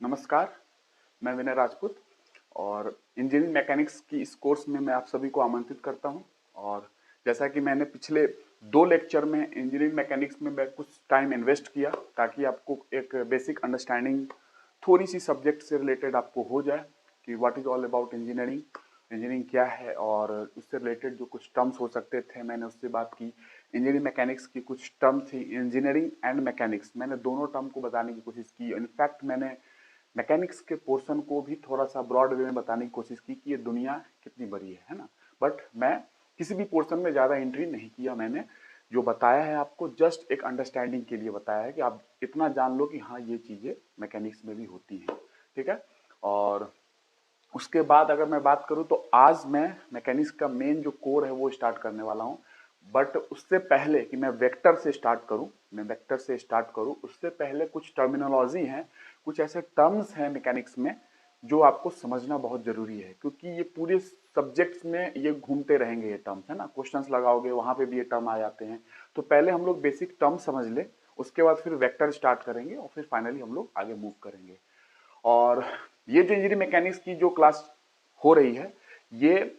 नमस्कार, मैं विनय राजपूत और इंजीनियरिंग मैकेनिक्स की इस कोर्स में मैं आप सभी को आमंत्रित करता हूं। और जैसा कि मैंने पिछले 2 लेक्चर में इंजीनियरिंग मैकेनिक्स में मैं कुछ टाइम इन्वेस्ट किया ताकि आपको एक बेसिक अंडरस्टैंडिंग थोड़ी सी सब्जेक्ट से रिलेटेड आपको हो जाए कि what is all about engineering, engineering क्या है। और उससे रिलेटेड जो कुछ टर्म्स हो सकते थे मैंने उससे बात की। इंजीनियरिंग मैकेनिक्स की कुछ टर्म थी, इंजीनियरिंग एंड मैकेनिक्स, मैंने दोनों टर्म को बताने की कोशिश की। इनफैक्ट मैंने मैकेनिक्स के पोर्शन को भी थोड़ा सा ब्रॉड वे में बताने की कोशिश की कि ये दुनिया कितनी बड़ी है ना। बट मैं किसी भी पोर्शन में ज़्यादा एंट्री नहीं किया। मैंने जो बताया है आपको जस्ट एक अंडरस्टैंडिंग के लिए बताया है कि आप इतना जान लो कि हाँ ये चीज़ें मैकेनिक्स में भी होती हैं, ठीक है। और उसके बाद अगर मैं बात करूं तो आज मैं मैकेनिक्स का मेन जो कोर है वो स्टार्ट करने वाला हूं। बट उससे पहले कि मैं वेक्टर से स्टार्ट करूं उससे पहले कुछ टर्मिनोलॉजी है, कुछ ऐसे टर्म्स हैं मैकेनिक्स में जो आपको समझना बहुत जरूरी है, क्योंकि ये पूरे सब्जेक्ट्स में ये घूमते रहेंगे। ये टर्म्स है ना, क्वेश्चंस लगाओगे वहां पे भी ये टर्म आ जाते हैं। तो पहले हम लोग बेसिक टर्म समझ ले, उसके बाद फिर वेक्टर स्टार्ट करेंगे और फिर फाइनली हम लोग आगे मूव करेंगे। और ये जो इंजीनियरिंग मैकेनिक्स की जो क्लास हो रही है ये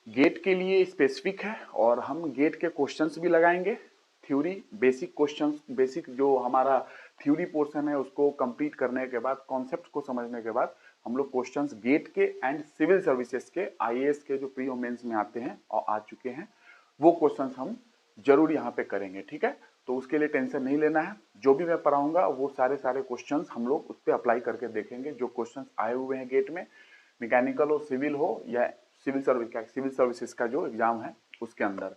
गेट के लिए स्पेसिफिक है और हम गेट के क्वेश्चंस भी लगाएंगे। थ्योरी बेसिक क्वेश्चंस, बेसिक जो हमारा थ्योरी पोर्शन है उसको कंप्लीट करने के बाद, कॉन्सेप्ट को समझने के बाद हम लोग क्वेश्चंस गेट के एंड सिविल सर्विसेज के, आईएएस के जो प्री और मेंस में आते हैं और आ चुके हैं वो क्वेश्चंस हम जरूर यहाँ पे करेंगे, ठीक है। तो उसके लिए टेंशन नहीं लेना है, जो भी मैं पढ़ाऊंगा वो सारे सारे क्वेश्चंस हम लोग उस पर अप्लाई करके देखेंगे। जो क्वेश्चंस आए हुए हैं गेट में, मैकेनिकल हो, सिविल हो या सिविल सर्विसेज का जो एग्जाम है उसके अंदर।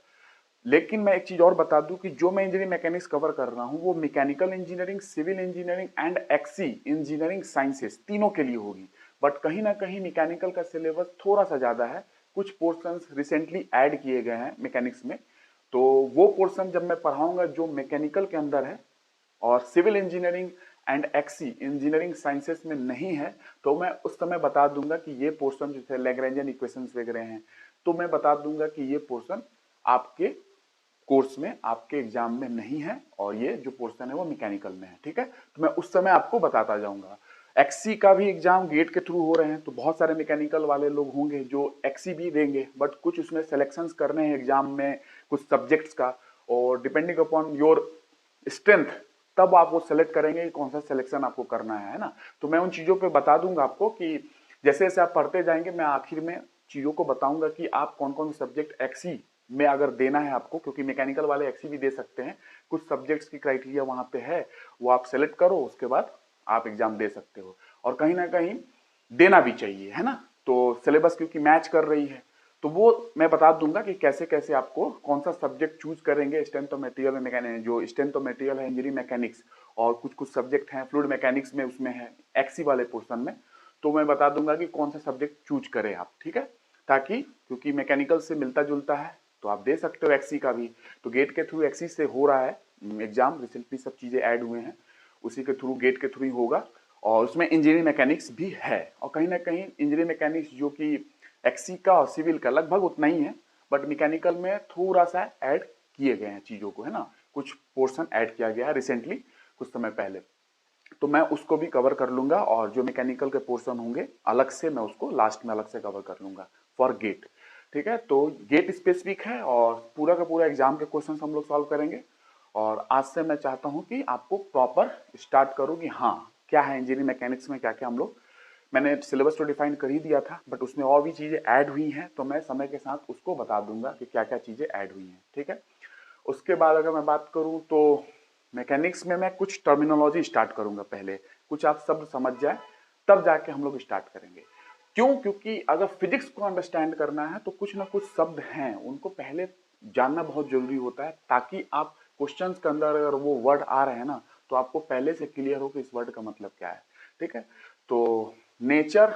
लेकिन मैं एक चीज और बता दूं कि जो मैं इंजीनियरिंग मैकेनिक्स कवर कर रहा हूं वो mechanical engineering, civil engineering and XE engineering sciences तीनों के लिए होगी। बट कहीं ना कहीं मैकेनिकल का सिलेबस थोड़ा सा ज्यादा है, कुछ पोर्शंस रिसेंटली ऐड किए गए हैं मैकेनिक्स में। तो वो पोर्शन जब मैं पढ़ाऊंगा जो मैकेनिकल के अंदर है और civil engineering and XE engineering sciences में नहीं है, तो मैं उस समय बता दूंगा कि ये पोर्शन जो है लैग्रेंजियन इक्वेशंस वगैरह हैं, तो मैं बता दूंगा कि ये पोर्शन आपके कोर्स में, आपके एग्जाम में नहीं है और ये जो पोर्शन है वो मैकेनिकल में है, ठीक है। तो मैं उस समय आपको बताता जाऊंगा। एक्सी का भी एग्जाम गेट के थ्रू हो रहे हैं, तो बहुत सारे मैकेनिकल वाले लोग होंगे जो एक्सी भी देंगे, बट कुछ उसमें सिलेक्शंस करने हैं एग्जाम में कुछ सब्जेक्ट्स का, और डिपेंडिंग अपॉन योर स्ट्रेंथ तब आप वो सेलेक्ट करेंगे कि कौन सा सिलेक्शन आपको करना है ना। तो मैं उन चीजों पे बता दूंगा आपको कि जैसे जैसे आप पढ़ते जाएंगे मैं आखिर में चीजों को बताऊंगा कि आप कौन कौन से सब्जेक्ट एक्सी में अगर देना है आपको, क्योंकि मैकेनिकल वाले एक्सी भी दे सकते हैं, कुछ सब्जेक्ट्स की क्राइटेरिया वहां पे है, वो आप सेलेक्ट करो, उसके बाद आप एग्जाम दे सकते हो। और कहीं ना कहीं देना भी चाहिए, है ना। तो सिलेबस क्योंकि मैच कर रही है, तो वो मैं बता दूंगा कि कैसे कैसे आपको कौन सा सब्जेक्ट चूज करेंगे। स्ट्रेंथ ऑफ मटेरियल में मैकेनिक्स, जो स्ट्रेंथ ऑफ मटेरियल है इंजीनियरिंग मैकेनिक्स, और कुछ कुछ सब्जेक्ट हैं फ्लूइड मैकेनिक्स में, उसमें है एक्सी वाले पोर्शन में, तो मैं बता दूंगा कि कौन सा सब्जेक्ट चूज करें आप, ठीक है। ताकि क्योंकि मैकेनिकल से मिलता जुलता है तो आप दे सकते हो एक्सी का भी। तो गेट के थ्रू एक्सी से हो रहा है एग्जाम, रिसेंटली सब चीजें ऐड हुए हैं, उसी के थ्रू गेट के थ्रू ही होगा। और उसमें इंजीनियरिंग मैकेनिक्स भी है, और कहीं ना कहीं इंजीनियरिंग मैकेनिक्स जो कि एक्सी का और सिविल का लगभग उतना ही है, बट मैकेनिकल में थोड़ा सा ऐड किए गए हैं चीजों को, है ना। कुछ पोर्शन ऐड किया गया है रिसेंटली, कुछ समय पहले, तो मैं उसको भी कवर कर लूंगा। और जो मैकेनिकल के पोर्शन होंगे अलग से मैं उसको लास्ट में अलग से कवर कर लूंगा फॉर गेट, ठीक है। तो गेट स्पेसिफिक है और पूरा का पूरा एग्जाम के क्वेश्चन हम लोग सॉल्व करेंगे। और आज से मैं चाहता हूं कि आपको प्रॉपर स्टार्ट करूँ कि हाँ क्या है इंजीनियरिंग मैकेनिक्स में, क्या क्या हम लोग, मैंने सिलेबस तो डिफाइन कर ही दिया था बट उसमें और भी चीजें ऐड हुई हैं, तो मैं समय के साथ उसको बता दूंगा कि क्या क्या चीजें ऐड हुई हैं, ठीक है। उसके बाद अगर मैं बात करूं तो मैकेनिक्स में मैं कुछ टर्मिनोलॉजी स्टार्ट करूंगा, पहले कुछ आप शब्द समझ जाए तब जाके हम लोग स्टार्ट करेंगे। क्यों? क्योंकि अगर फिजिक्स को अंडरस्टैंड करना है तो कुछ ना कुछ शब्द हैं उनको पहले जानना बहुत जरूरी होता है, ताकि आप क्वेश्चंस के अंदर अगर वो वर्ड आ रहे हैं ना तो आपको पहले से क्लियर हो कि इस वर्ड का मतलब क्या है, ठीक है। तो नेचर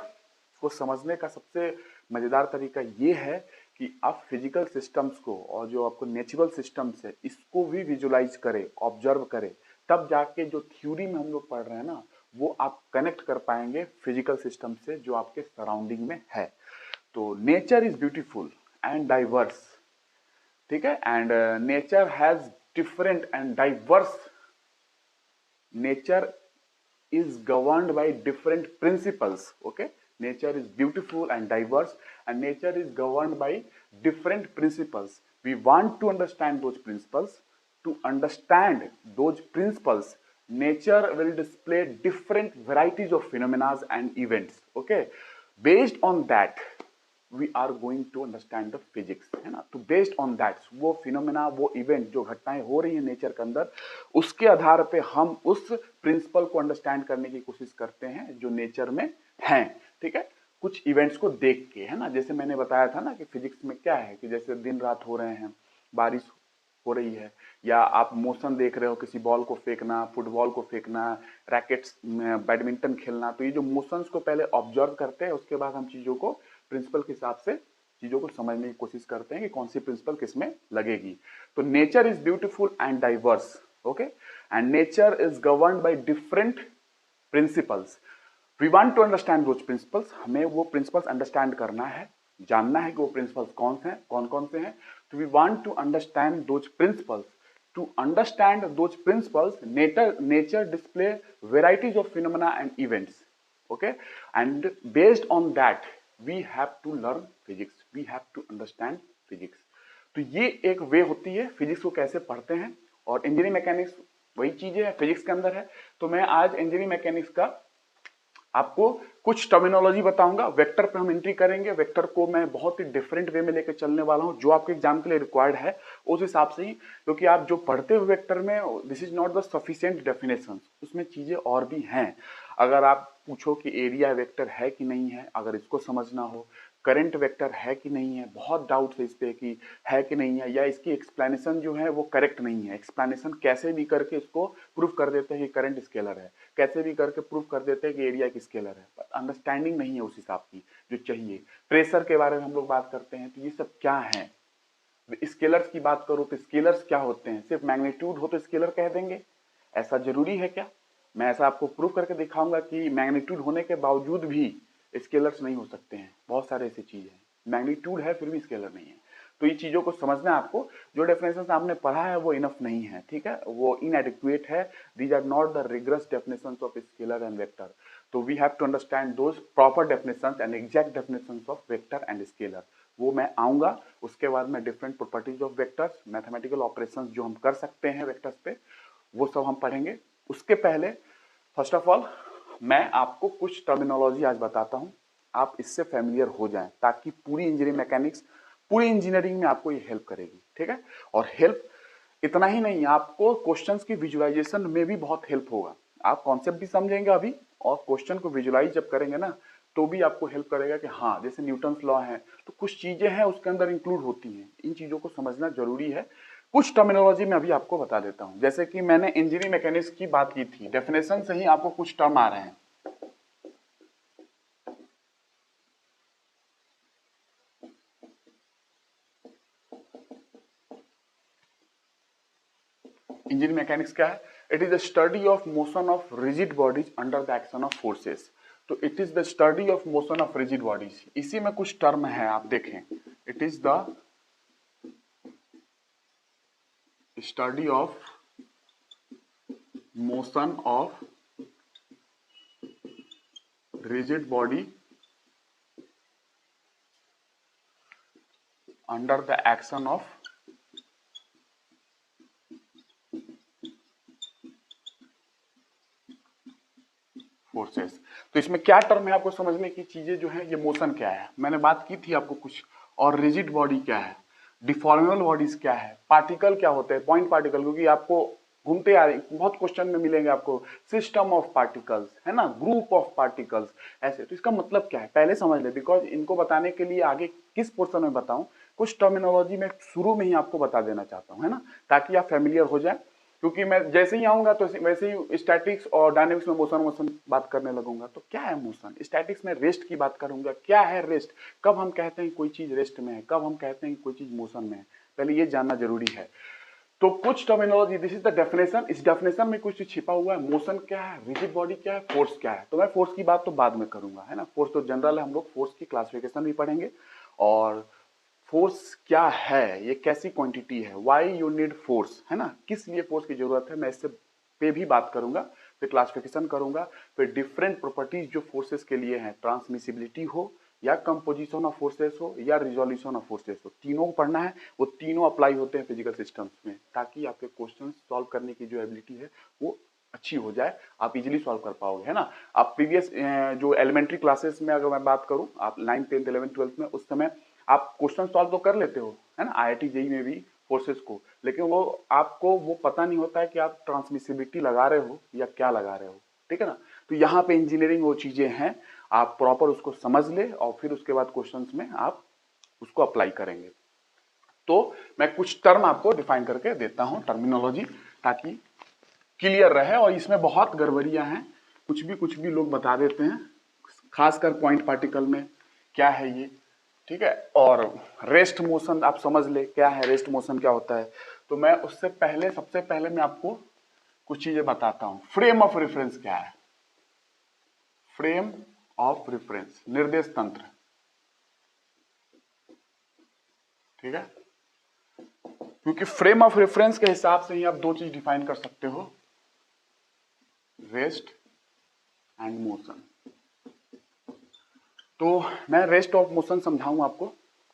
को समझने का सबसे मजेदार तरीका ये है कि आप फिजिकल सिस्टम्स को और जो आपको नेचुरल सिस्टम्स है इसको भी विजुलाइज करें, ऑब्जर्व करें, तब जाके जो थ्योरी में हम लोग पढ़ रहे हैं ना वो आप कनेक्ट कर पाएंगे फिजिकल सिस्टम से जो आपके सराउंडिंग में है। तो nature is beautiful and diverse, ठीक है, and nature has different and diverse nature is governed by different principles. Okay, nature is beautiful and diverse, and nature is governed by different principles. We want to understand those principles. To understand those principles, nature will display different varieties of phenomena and events. Okay, based on that we are going to understand the physics, है ना। तो based on that वो phenomena, वो event, जो घटनाएं हो रही हैं नेचर के अंदर, उसके आधार पे हम उस प्रिंसिपल को अंडरस्टैंड करने की कोशिश करते हैं जो नेचर में हैं। ठीक है, कुछ इवेंट्स को देख के, है ना। जैसे मैंने बताया था ना कि फिजिक्स में क्या है कि जैसे दिन रात हो रहे हैं, बारिश हो रही है, या आप मोशन देख रहे हो, किसी बॉल को फेंकना, फुटबॉल को फेंकना, रैकेट्स बैडमिंटन खेलना, तो ये जो मोशंस को पहले ऑब्जर्व करते हैं, उसके बाद हम चीजों को प्रिंसिपल के हिसाब से चीजों को समझने की कोशिश करते हैं कि कौन सी प्रिंसिपल किसमें लगेगी। तो nature is beautiful and diverse, okay, and nature is governed by different principles. We want to understand those principles, हमें वो प्रिंसिपल्स अंडरस्टैंड करना है, जानना है कि वो प्रिंसिपल्स कौन कौन से हैं। तो we want to understand those principles. To understand those principles, nature display varieties of phenomena and events, okay, and based on that we have to learn physics, we have to understand physics। तो ये एक वे होती है physics को कैसे पढ़ते हैं, और इंजीनियरिंग मैकेनिक्स वही चीजें है, फिजिक्स के अंदर है। तो मैं आज इंजीनियरिंग मैकेनिक्स का आपको कुछ टर्मिनोलॉजी बताऊंगा। वेक्टर पे हम एंट्री करेंगे, वेक्टर को मैं बहुत ही डिफरेंट वे में लेकर चलने वाला हूं, जो आपके एग्जाम के लिए रिक्वायर्ड है उस हिसाब से ही, क्योंकि आप जो पढ़ते हो वेक्टर में, this is not the sufficient definition, उसमें चीजें और भी हैं। अगर आप पूछो कि एरिया वेक्टर है कि नहीं है, अगर इसको समझना हो, करंट वेक्टर है कि नहीं है, बहुत डाउट है इस पे कि है कि नहीं है, या इसकी एक्सप्लेनेशन जो है वो करेक्ट नहीं है। एक्सप्लेनेशन कैसे भी करके इसको प्रूव कर देते हैं कि करंट स्केलर है, कैसे भी करके प्रूव कर देते हैं कि एरिया एक स्केलर है, पर अंडरस्टैंडिंग नहीं है उस हिसाब की जो चाहिए। प्रेशर के बारे में हम लोग बात करते हैं, तो ये सब क्या है। स्केलर्स की बात करो तो स्केलर्स क्या होते हैं, सिर्फ मैग्नीट्यूड हो तो स्केलर कह देंगे, ऐसा जरूरी है क्या। मैं ऐसा आपको प्रूव करके दिखाऊंगा कि मैग्नीट्यूड होने के बावजूद भी स्केलर्स नहीं हो सकते हैं। बहुत सारे ऐसी चीज है, मैग्नीट्यूड है फिर भी स्केलर नहीं है। तो ये चीजों को समझना है आपको। जो डेफिनेशन आपने पढ़ा है वो इनफ नहीं है, ठीक है, वो इनएडिक्वेट है। These are not the rigorous definitions of scalar and vector. तो we have to understand those proper definitions and exact definitions of vector and scalar. वो मैं आऊंगा। उसके बाद मैं different properties of vectors, mathematical operations जो हम कर सकते हैं वेक्टर्स पे, वो सब हम पढ़ेंगे। उसके पहले फर्स्ट ऑफ ऑल मैं आपको कुछ टर्मिनोलॉजी आज बताता हूं, आप इससे फैमिलियर हो जाएं, ताकि पूरी इंजीनियरिंग मैकेनिक्स, पूरी इंजीनियरिंग में आपको ये हेल्प करेगी। ठीक है, और हेल्प इतना ही नहीं, आपको क्वेश्चंस की विजुअलाइजेशन में भी बहुत हेल्प होगा। आप कॉन्सेप्ट भी समझेंगे अभी, और क्वेश्चन को विजुअलाइज जब करेंगे ना, तो भी आपको हेल्प करेगा कि हाँ, जैसे न्यूटन्स लॉ है, तो कुछ चीजें हैं उसके अंदर इंक्लूड होती हैं। इन चीजों को समझना जरूरी है। कुछ टर्मिनोलॉजी में अभी आपको बता देता हूं। जैसे कि मैंने इंजीनियरिंग मैकेनिक्स की बात की थी, डेफिनेशन से ही आपको कुछ टर्म आ रहे हैं। इंजीनियरिंग मैकेनिक्स क्या है? It is the study of motion of rigid bodies under the action of forces. तो it is the study of motion of rigid bodies. इसी में कुछ टर्म है, आप देखें, it is the study of motion of rigid body under the action of forces. तो इसमें क्या टर्म है आपको समझने की चीजें जो है, ये मोशन क्या है मैंने बात की थी आपको कुछ, और रिजिड बॉडी क्या है, डिफॉर्मेबल बॉडीज क्या है, पार्टिकल क्या होते हैं, पॉइंट पार्टिकल, क्योंकि आपको घूमते आ रहे बहुत क्वेश्चन में मिलेंगे आपको, सिस्टम ऑफ पार्टिकल्स, है ना, ग्रुप ऑफ पार्टिकल्स, ऐसे। तो इसका मतलब क्या है पहले समझ ले, बिकॉज इनको बताने के लिए आगे किस पोर्शन में बताऊं, कुछ टर्मिनोलॉजी में शुरू में ही आपको बता देना चाहता हूं, है ना, ताकि आप फेमिलियर हो जाए। क्योंकि मैं जैसे ही आऊंगा तो वैसे ही स्टैटिक्स और डायनेमिक्स में मोशन बात करने लगूंगा। तो क्या है मोशन? स्टैटिक्स में रेस्ट की बात करूंगा, क्या है रेस्ट, कब हम कहते हैं कोई चीज रेस्ट में है, कब हम कहते हैं कोई चीज मोशन में है, पहले ये जानना जरूरी है। तो कुछ terminology, this is the definition. इस डेफिनेशन में कुछ छिपा हुआ है, मोशन क्या है, रिजिड बॉडी क्या है, फोर्स क्या है। तो मैं फोर्स की बात तो बाद में करूंगा, है ना, फोर्स तो जनरल है, हम लोग फोर्स की क्लासिफिकेशन भी पढ़ेंगे, और फोर्स क्या है, ये कैसी क्वांटिटी है, व्हाई यू नीड फोर्स, है ना, किस लिए फोर्स की जरूरत है, मैं इससे पे भी बात करूंगा। फिर क्लासिफिकेशन करूंगा, फिर डिफरेंट प्रॉपर्टीज जो फोर्सेस के लिए हैं, ट्रांसमिसिबिलिटी हो या कंपोजिशन ऑफ फोर्सेस हो या रिजोल्यूशन ऑफ फोर्सेस हो, तीनों को पढ़ना है। वो तीनों अप्लाई होते हैं फिजिकल सिस्टम्स में, ताकि आपके क्वेश्चन सॉल्व करने की जो एबिलिटी है वो अच्छी हो जाए, आप इजीली सॉल्व कर पाओगे, है ना। आप प्रीवियस जो एलिमेंट्री क्लासेस में अगर मैं बात करूं, आप 9th 10th 11th 12th में उस समय आप क्वेश्चन सॉल्व तो कर लेते हो, है ना, IIT JEE में भी फोर्सेस को, लेकिन वो आपको वो पता नहीं होता है कि आप ट्रांसमिसिबिलिटी लगा रहे हो या क्या लगा रहे हो, ठीक है ना। तो यहाँ पे इंजीनियरिंग वो चीजें हैं, आप प्रॉपर उसको समझ ले और फिर उसके बाद क्वेश्चंस में आप उसको अप्लाई करेंगे। तो मैं कुछ टर्म आपको डिफाइन करके देता हूं, टर्मिनोलॉजी, ताकि क्लियर रहे। और इसमें बहुत गड़बड़ियां हैं, कुछ भी लोग बता देते हैं, खासकर पॉइंट पार्टिकल में क्या है ये, ठीक है। और रेस्ट मोशन आप समझ ले क्या है, रेस्ट मोशन क्या होता है। तो मैं उससे पहले सबसे पहले मैं आपको कुछ चीजें बताता हूं। फ्रेम ऑफ रेफरेंस क्या है, फ्रेम ऑफ रेफरेंस, निर्देश तंत्र, ठीक है। क्योंकि फ्रेम ऑफ रेफरेंस के हिसाब से ही आप दो चीज डिफाइन कर सकते हो, रेस्ट एंड मोशन। तो मैं रेस्ट ऑफ मोशन समझाऊं आपको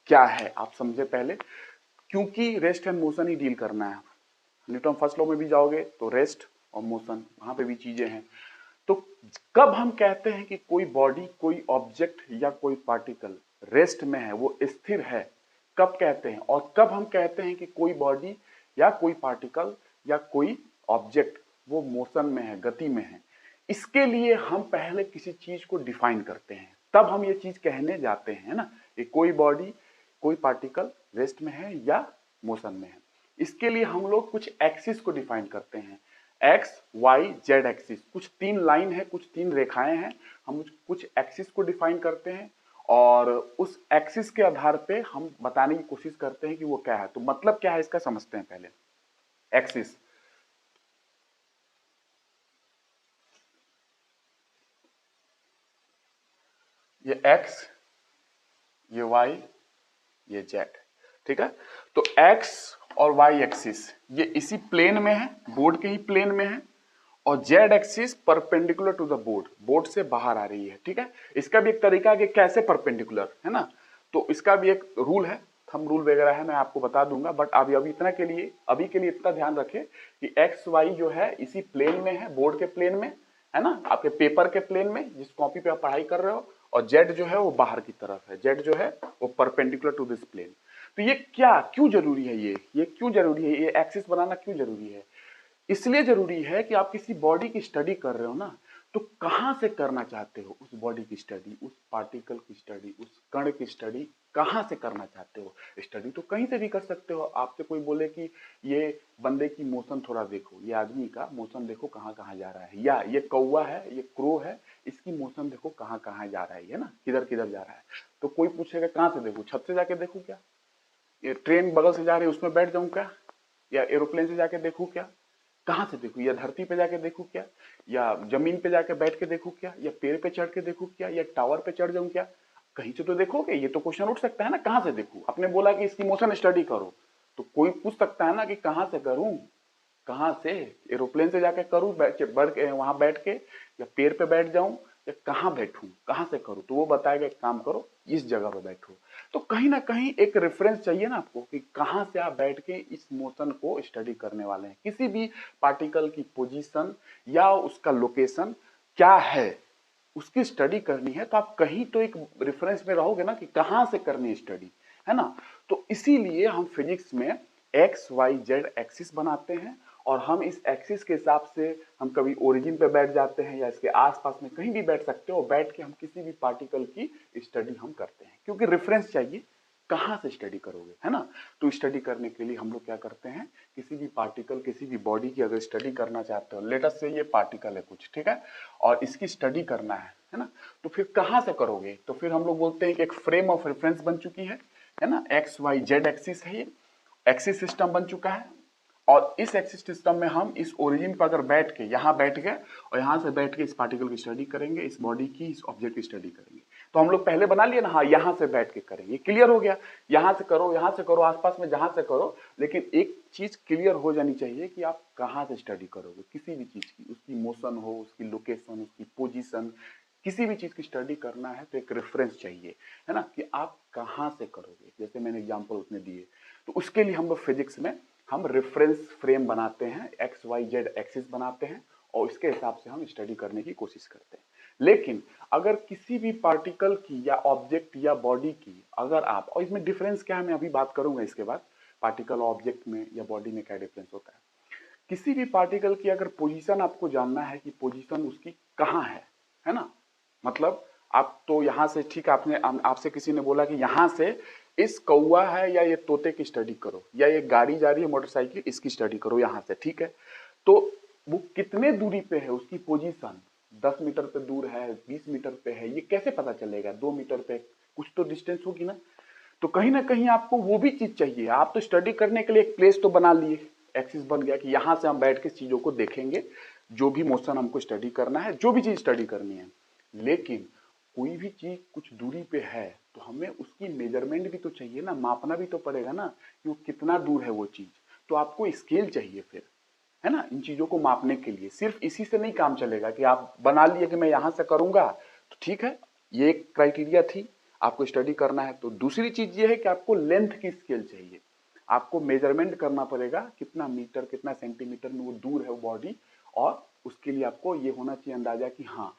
क्या है, आप समझे पहले, क्योंकि rest and motion he deal करना है। न्यूटन फर्स्ट लॉ में भी जाओगे तो रेस्ट और मोशन, वहां पे भी चीजें हैं। तो कब हम कहते हैं कि कोई बॉडी, कोई ऑब्जेक्ट या कोई पार्टिकल रेस्ट में है, वो स्थिर है, कब कहते हैं। और कब हम कहते हैं कि कोई बॉडी या कोई पार्टिकल या कोई ऑब्जेक्ट वो मोशन में है, गति में है। इसके लिए हम पहले किसी चीज को डिफाइन करते हैं, तब हम ये चीज कहने जाते हैं ना, कि कोई बॉडी, कोई पार्टिकल रेस्ट में है या मोशन में है। इसके लिए हम लोग कुछ एक्सिस को डिफाइन करते हैं, एक्स वाई जेड एक्सिस, कुछ तीन लाइन है, कुछ तीन रेखाएं हैं, हम कुछ एक्सिस को डिफाइन करते हैं और उस एक्सिस के आधार पे हम बताने की कोशिश करते हैं कि वो क्या है। तो मतलब क्या है इसका समझते हैं पहले। एक्सिस, ये एक्स, ये वाई, ये जेड, ठीक है। तो एक्स और वाई एक्सिस ये इसी प्लेन में है, बोर्ड के ही प्लेन में है, और Z axis perpendicular to the board, board से बाहर आ रही है, ठीक है। इसका भी एक तरीका है कि कैसे परपेंडिकुलर, है ना। तो इसका भी एक रूल है, थंब रूल वगैरह है, मैं आपको बता दूंगा, बट अभी इतना के लिए, अभी के लिए इतना ध्यान रखें कि एक्स वाई जो है इसी प्लेन में है, बोर्ड के प्लेन में, है ना, आपके पेपर के प्लेन में जिस कॉपी पे आप पढ़ाई कर रहे हो, और जेड जो है वो बाहर की तरफ है, जेड जो है वो परपेंडिकुलर टू दिस प्लेन। तो ये क्या, क्यों जरूरी है, ये क्यों जरूरी है, ये एक्सिस बनाना क्यों जरूरी है। इसलिए जरूरी है कि आप किसी बॉडी की स्टडी कर रहे हो ना, तो कहां से करना चाहते हो उस बॉडी की स्टडी, उस पार्टिकल की स्टडी, उस कण की स्टडी, कहां से करना चाहते हो। स्टडी तो कहीं से भी कर सकते हो। आपसे कोई बोले कि ये बंदे की मोशन थोड़ा देखो, ये आदमी का मोशन देखो कहां कहां जा रहा है, या ये कौवा है, ये क्रो है, इसकी मोशन देखो कहां कहां जा रहा है ना, किधर किधर जा रहा है। तो कोई पूछेगा कहां से देखो, छत से जाके देखू क्या, ये ट्रेन बगल से जा रही है उसमें बैठ जाऊं क्या, या एरोप्लेन से जाके देखू क्या, कहां से देखूं, या धरती पे जाके देखूं क्या, या जमीन पे जाके बैठ के देखूं क्या, या पेड़ पे चढ़ के देखूं क्या, या टावर पे चढ़ जाऊं क्या, कहीं से तो देखोगे। ये तो क्वेश्चन उठ सकता है ना, कहां से देखूं। आपने बोला कि इसकी मोशन स्टडी करो, तो कोई पूछ सकता है ना कि कहां से करूं, कहां से, एरोप्लेन से जाके करूं, वहां बैठ के, या पेड़ पे बैठ जाऊं, या कहां बैठूं, कहां से करूं। तो वो बताएगा एक काम करो, इस जगह पे बैठो। तो कहीं ना कहीं एक रेफरेंस चाहिए ना आपको कि कहां से आप बैठ के इस मोशन को स्टडी करने वाले हैं। किसी भी पार्टिकल की पोजीशन या उसका लोकेशन क्या है, उसकी स्टडी करनी है, तो आप कहीं तो एक रेफरेंस में रहोगे ना कि कहां से करनी है स्टडी, है ना। तो इसीलिए हम फिजिक्स में एक्स वाई जेड एक्सिस बनाते हैं, और हम इस एक्सिस के हिसाब से हम कभी ओरिजिन पे बैठ जाते हैं या इसके आसपास में कहीं भी बैठ सकते हो, बैठ के हम किसी भी पार्टिकल की स्टडी हम करते हैं, क्योंकि रेफरेंस चाहिए कहां से स्टडी करोगे, है ना। तो स्टडी करने के लिए हम लोग क्या करते हैं, किसी भी पार्टिकल, किसी भी बॉडी की अगर स्टडी करना चाहते हो, लेट अस से ये पार्टिकल है कुछ, ठीक है, और इसकी स्टडी करना है ना, तो फिर कहां से करोगे। तो फिर हम लोग बोलते हैं कि एक फ्रेम ऑफ रेफरेंस बन चुकी है ना, एक्स वाई जेड एक्सिस है, ये एक्सिस सिस्टम बन चुका है। और इस एक्सिस सिस्टम में हम इस ओरिजिन पर अगर बैठ के, यहां बैठ गए और यहां से बैठ के इस पार्टिकल की स्टडी करेंगे, इस बॉडी की, इस ऑब्जेक्ट की स्टडी करेंगे। तो हम लोग पहले बना लिए ना, हाँ यहाँ से बैठ के करें, ये क्लियर हो गया। यहाँ से करो, आसपास में जहां से करो, लेकिन एक चीज क्लियर हो जानी चाहिए कि आप कहाँ से स्टडी करोगे किसी भी चीज की, उसकी मोशन हो, उसकी लोकेशन, उसकी पोजीशन, किसी भी चीज की स्टडी करना है तो एक रेफरेंस चाहिए, है ना, कि आप कहाँ से करोगे। जैसे मैंने एग्जांपल उसने दिए, तो उसके लिए हम लोग फिजिक्स में हम रेफरेंस फ्रेम बनाते हैं, एक्स वाई जेड एक्सिस बनाते हैं, और इसके हिसाब से हम स्टडी करने की कोशिश करते हैं। लेकिन अगर किसी भी पार्टिकल की या ऑब्जेक्ट या बॉडी की अगर आप, और इसमें डिफरेंस क्या है मैं अभी बात करूंगा इसके बाद, पार्टिकल ऑब्जेक्ट में या बॉडी में क्या डिफरेंस होता है। किसी भी पार्टिकल की अगर पोजीशन आपको जानना है कि पोजीशन उसकी कहाँ है ना, मतलब आप तो यहां से, ठीक, आपने आपसे किसी ने बोला कि यहां से इस कौवा है या ये तोते की स्टडी करो, या ये गाड़ी जा रही है मोटरसाइकिल, इसकी स्टडी करो यहां से, ठीक है। तो वो कितने दूरी पे है, उसकी पोजीशन 10 मीटर पे दूर है, 20 मीटर पे है, ये कैसे पता चलेगा? 2 मीटर पे, कुछ तो डिस्टेंस होगी ना। तो कहीं ना कहीं आपको वो भी चीज चाहिए। आप तो स्टडी करने के लिए एक प्लेस तो बना लिए, एक्सिस बन गया कि यहां से हम बैठ के चीजों को देखेंगे, जो भी मोशन हमको स्टडी करना है, जो भी चीज स्टडी करनी है। लेकिन कोई भी चीज कुछ दूरी पे है तो हमें उसकी मेजरमेंट भी तो चाहिए ना, मापना भी तो पड़ेगा ना कि वो कितना दूर है वो चीज। तो आपको स्केल चाहिए फिर, है ना, इन चीजों को मापने के लिए। सिर्फ इसी से नहीं काम चलेगा कि आप बना लिए कि मैं यहां से करूंगा तो ठीक है, ये एक क्राइटेरिया थी, आपको स्टडी करना है। तो दूसरी चीज ये है कि आपको लेंथ की स्केल चाहिए, आपको मेजरमेंट करना पड़ेगा कितना मीटर कितना सेंटीमीटर में वो दूर है वो बॉडी, और उसके लिए आपको ये होना चाहिए अंदाजा कि हाँ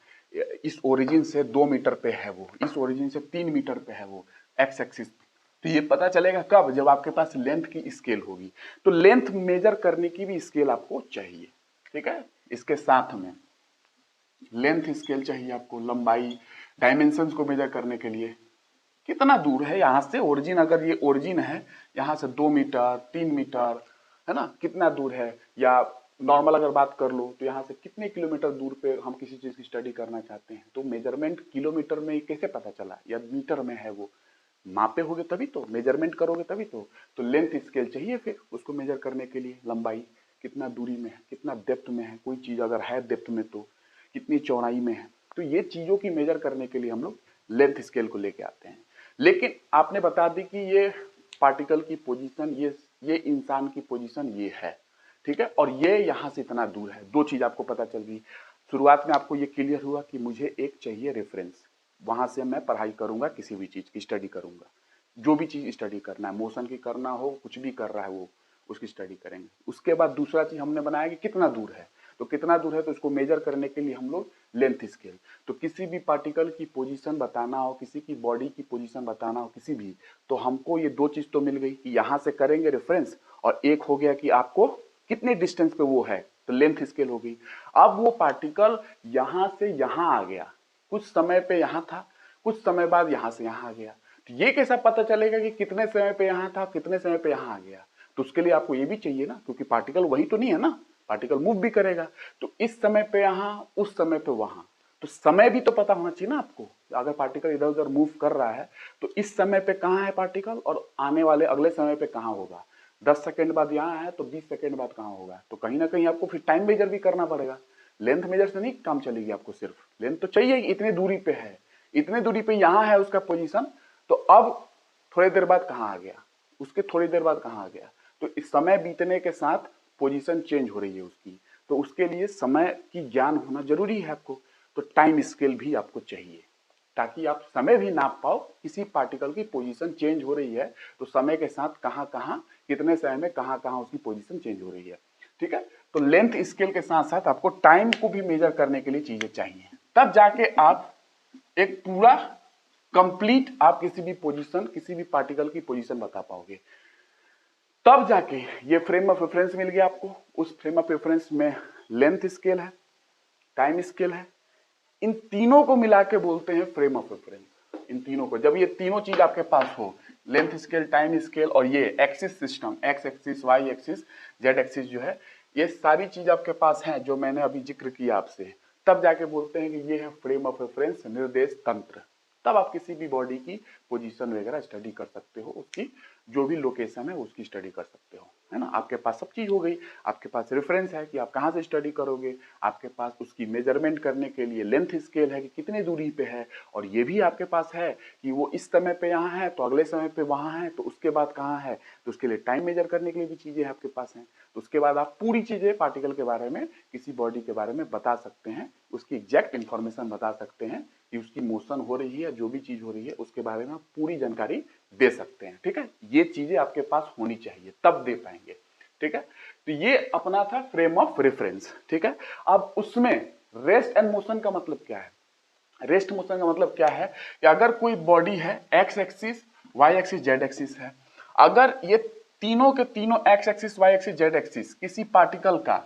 इस ओरिजिन से 2 मीटर पे है वो, इस ओरिजिन से 3 मीटर पे है वो, एक्स एक्सिस। तो ये पता चलेगा कब? जब आपके पास लेंथ की स्केल होगी। तो लेंथ मेजर करने की भी स्केल आपको चाहिए, ठीक है। इसके साथ में लेंथ स्केल चाहिए आपको, लंबाई, डायमेंशंस को मेजर करने के लिए कितना दूर है यहाँ से ओरिजिन, अगर ये ओरिजिन है यहाँ से 2 मीटर 3 मीटर, है ना, कितना दूर है। या नॉर्मल अगर बात कर लो तो यहाँ से कितने किलोमीटर दूर पे हम किसी चीज की स्टडी करना चाहते हैं, तो मेजरमेंट किलोमीटर में कैसे पता चला या मीटर में है, वो मापे होगे तभी तो, मेजरमेंट करोगे तभी तो लेंथ स्केल चाहिए फिर उसको मेजर करने के लिए। लंबाई कितना दूरी में है, कितना डेप्थ में है, कोई चीज अगर है डेप्थ में तो कितनी चौड़ाई में है। तो ये चीजों की मेजर करने के लिए हम लोग लेंथ स्केल को लेके आते हैं। लेकिन आपने बता दी कि ये पार्टिकल की पोजीशन, ये इंसान की पोजीशन ये है, ठीक है, और ये यहां से इतना दूर है। दो चीज आपको पता चल गई। शुरुआत में आपको ये क्लियर हुआ कि मुझे एक चाहिए रेफरेंस, वहां से मैं पढ़ाई करूंगा, किसी भी चीज की स्टडी करूंगा, जो भी चीज स्टडी करना है, मोशन की करना हो, कुछ भी कर रहा है वो, उसकी स्टडी करेंगे। उसके बाद दूसरा चीज हमने बनाया कि कितना दूर है, तो कितना दूर है तो उसको मेजर करने के लिए हम लोग लेंथ स्केल। तो किसी भी पार्टिकल की पोजीशन बताना हो, किसी की बॉडी की पोजीशन बताना हो किसी भी, तो हमको ये दो चीज तो मिल गई कि यहां से करेंगे रेफरेंस, और एक हो गया कि आपको कितने डिस्टेंस पे वो है, तो लेंथ स्केल हो गई। अब वो पार्टिकल यहां से यहां आ गया, कुछ समय पे यहां था, कुछ समय बाद यहां से यहां आ गया, तो ये कैसा पता चलेगा कि कितने समय पे यहां था, कितने समय पे यहां आ गया? तो उसके लिए आपको ये भी चाहिए ना, क्योंकि पार्टिकल वही तो नहीं है ना, पार्टिकल मूव भी करेगा। तो इस समय पे यहां, उस समय पे वहां, तो समय भी तो पता होना चाहिए ना आपको। अगर पार्टिकल इधर उधर मूव कर रहा है तो इस समय पे कहां है पार्टिकल, और आने वाले अगले समय पे कहां होगा। 10 सेकंड बाद यहां है तो 20 सेकंड बाद कहां होगा। तो कहीं ना कहीं आपको फिर टाइम मेजर भी करना पड़ेगा। लेंथ मेजर से नहीं काम चलेगी आपको, सिर्फ लेंथ तो चाहिए, इतनी दूरी पे है, इतनी दूरी पे यहां है उसका पोजीशन, तो अब थोड़ी देर बाद कहां आ गया, उसके थोड़ी देर बाद कहां आ गया। तो इस समय बीतने के साथ पोजीशन चेंज हो रही है उसकी, तो उसके लिए समय की ज्ञान होना जरूरी है आपको। तो टाइम स्केल भी आपको चाहिए, ताकि आप समय भी नाप पाओ, किसी पार्टिकल की पोजीशन चेंज हो रही है तो समय के साथ कहां कहां, कितने समय में कहां कहां उसकी पोजीशन चेंज हो रही है, ठीक है। तो लेंथ स्केल के साथ साथ आपको टाइम को भी मेजर करने के लिए चीजें चाहिए, तब जाके आप एक पूरा कंप्लीट आप किसी भी पोजीशन, किसी भी पार्टिकल की पोजीशन बता पाओगे। तब जाके ये फ्रेम ऑफ रेफरेंस मिल गया आपको। उस फ्रेम ऑफ रेफरेंस में लेंथ स्केल है, टाइम स्केल है, इन तीनों को मिला के बोलते हैं फ्रेम ऑफ रेफरेंस। इन तीनों को, जब ये तीनों चीज आपके पास हो, लेंथ स्केल, टाइम स्केल, और ये axis system, X axis, Y axis, Z axis जो है, ये सारी चीज आपके पास है जो मैंने अभी जिक्र किया आपसे, तब जाके बोलते हैं कि ये है फ्रेम ऑफ रेफरेंस, निर्देश तंत्र। तब आप किसी भी बॉडी की पोजीशन वगैरह स्टडी कर सकते हो, उसकी जो भी लोकेशन है उसकी स्टडी कर सकते हो। है ना, आपके पास सब चीज हो गई, आपके पास रेफरेंस है कि आप कहाँ से स्टडी करोगे, आपके पास उसकी मेजरमेंट करने के लिए लेंथ स्केल है कि कितनी दूरी पे है, और ये भी आपके पास है कि वो इस समय पे यहाँ है तो अगले समय पे वहाँ है तो उसके बाद कहाँ है, तो उसके लिए टाइम मेजर करने के लिए भी चीजें आपके पास हैं। तो उसके बाद आप पूरी चीजें पार्टिकल के बारे में, किसी बॉडी के बारे में बता सकते हैं, उसकी एग्जैक्ट इंफॉर्मेशन बता सकते हैं कि उसकी मोशन हो रही है, जो भी चीज हो रही है उसके बारे में आप पूरी जानकारी दे सकते हैं। ठीक है, ये चीजें आपके पास होनी चाहिए तब दे पाएंगे। ठीक है, तो ये अपना था फ्रेम ऑफ रेफरेंस। ठीक है, अब उसमें रेस्ट एंड मोशन का मतलब क्या है? रेस्ट मोशन का मतलब क्या है कि अगर कोई बॉडी है, X axis, Y axis, Z axis है, अगर ये तीनों के तीनों X axis, Y axis, Z axis किसी पार्टिकल का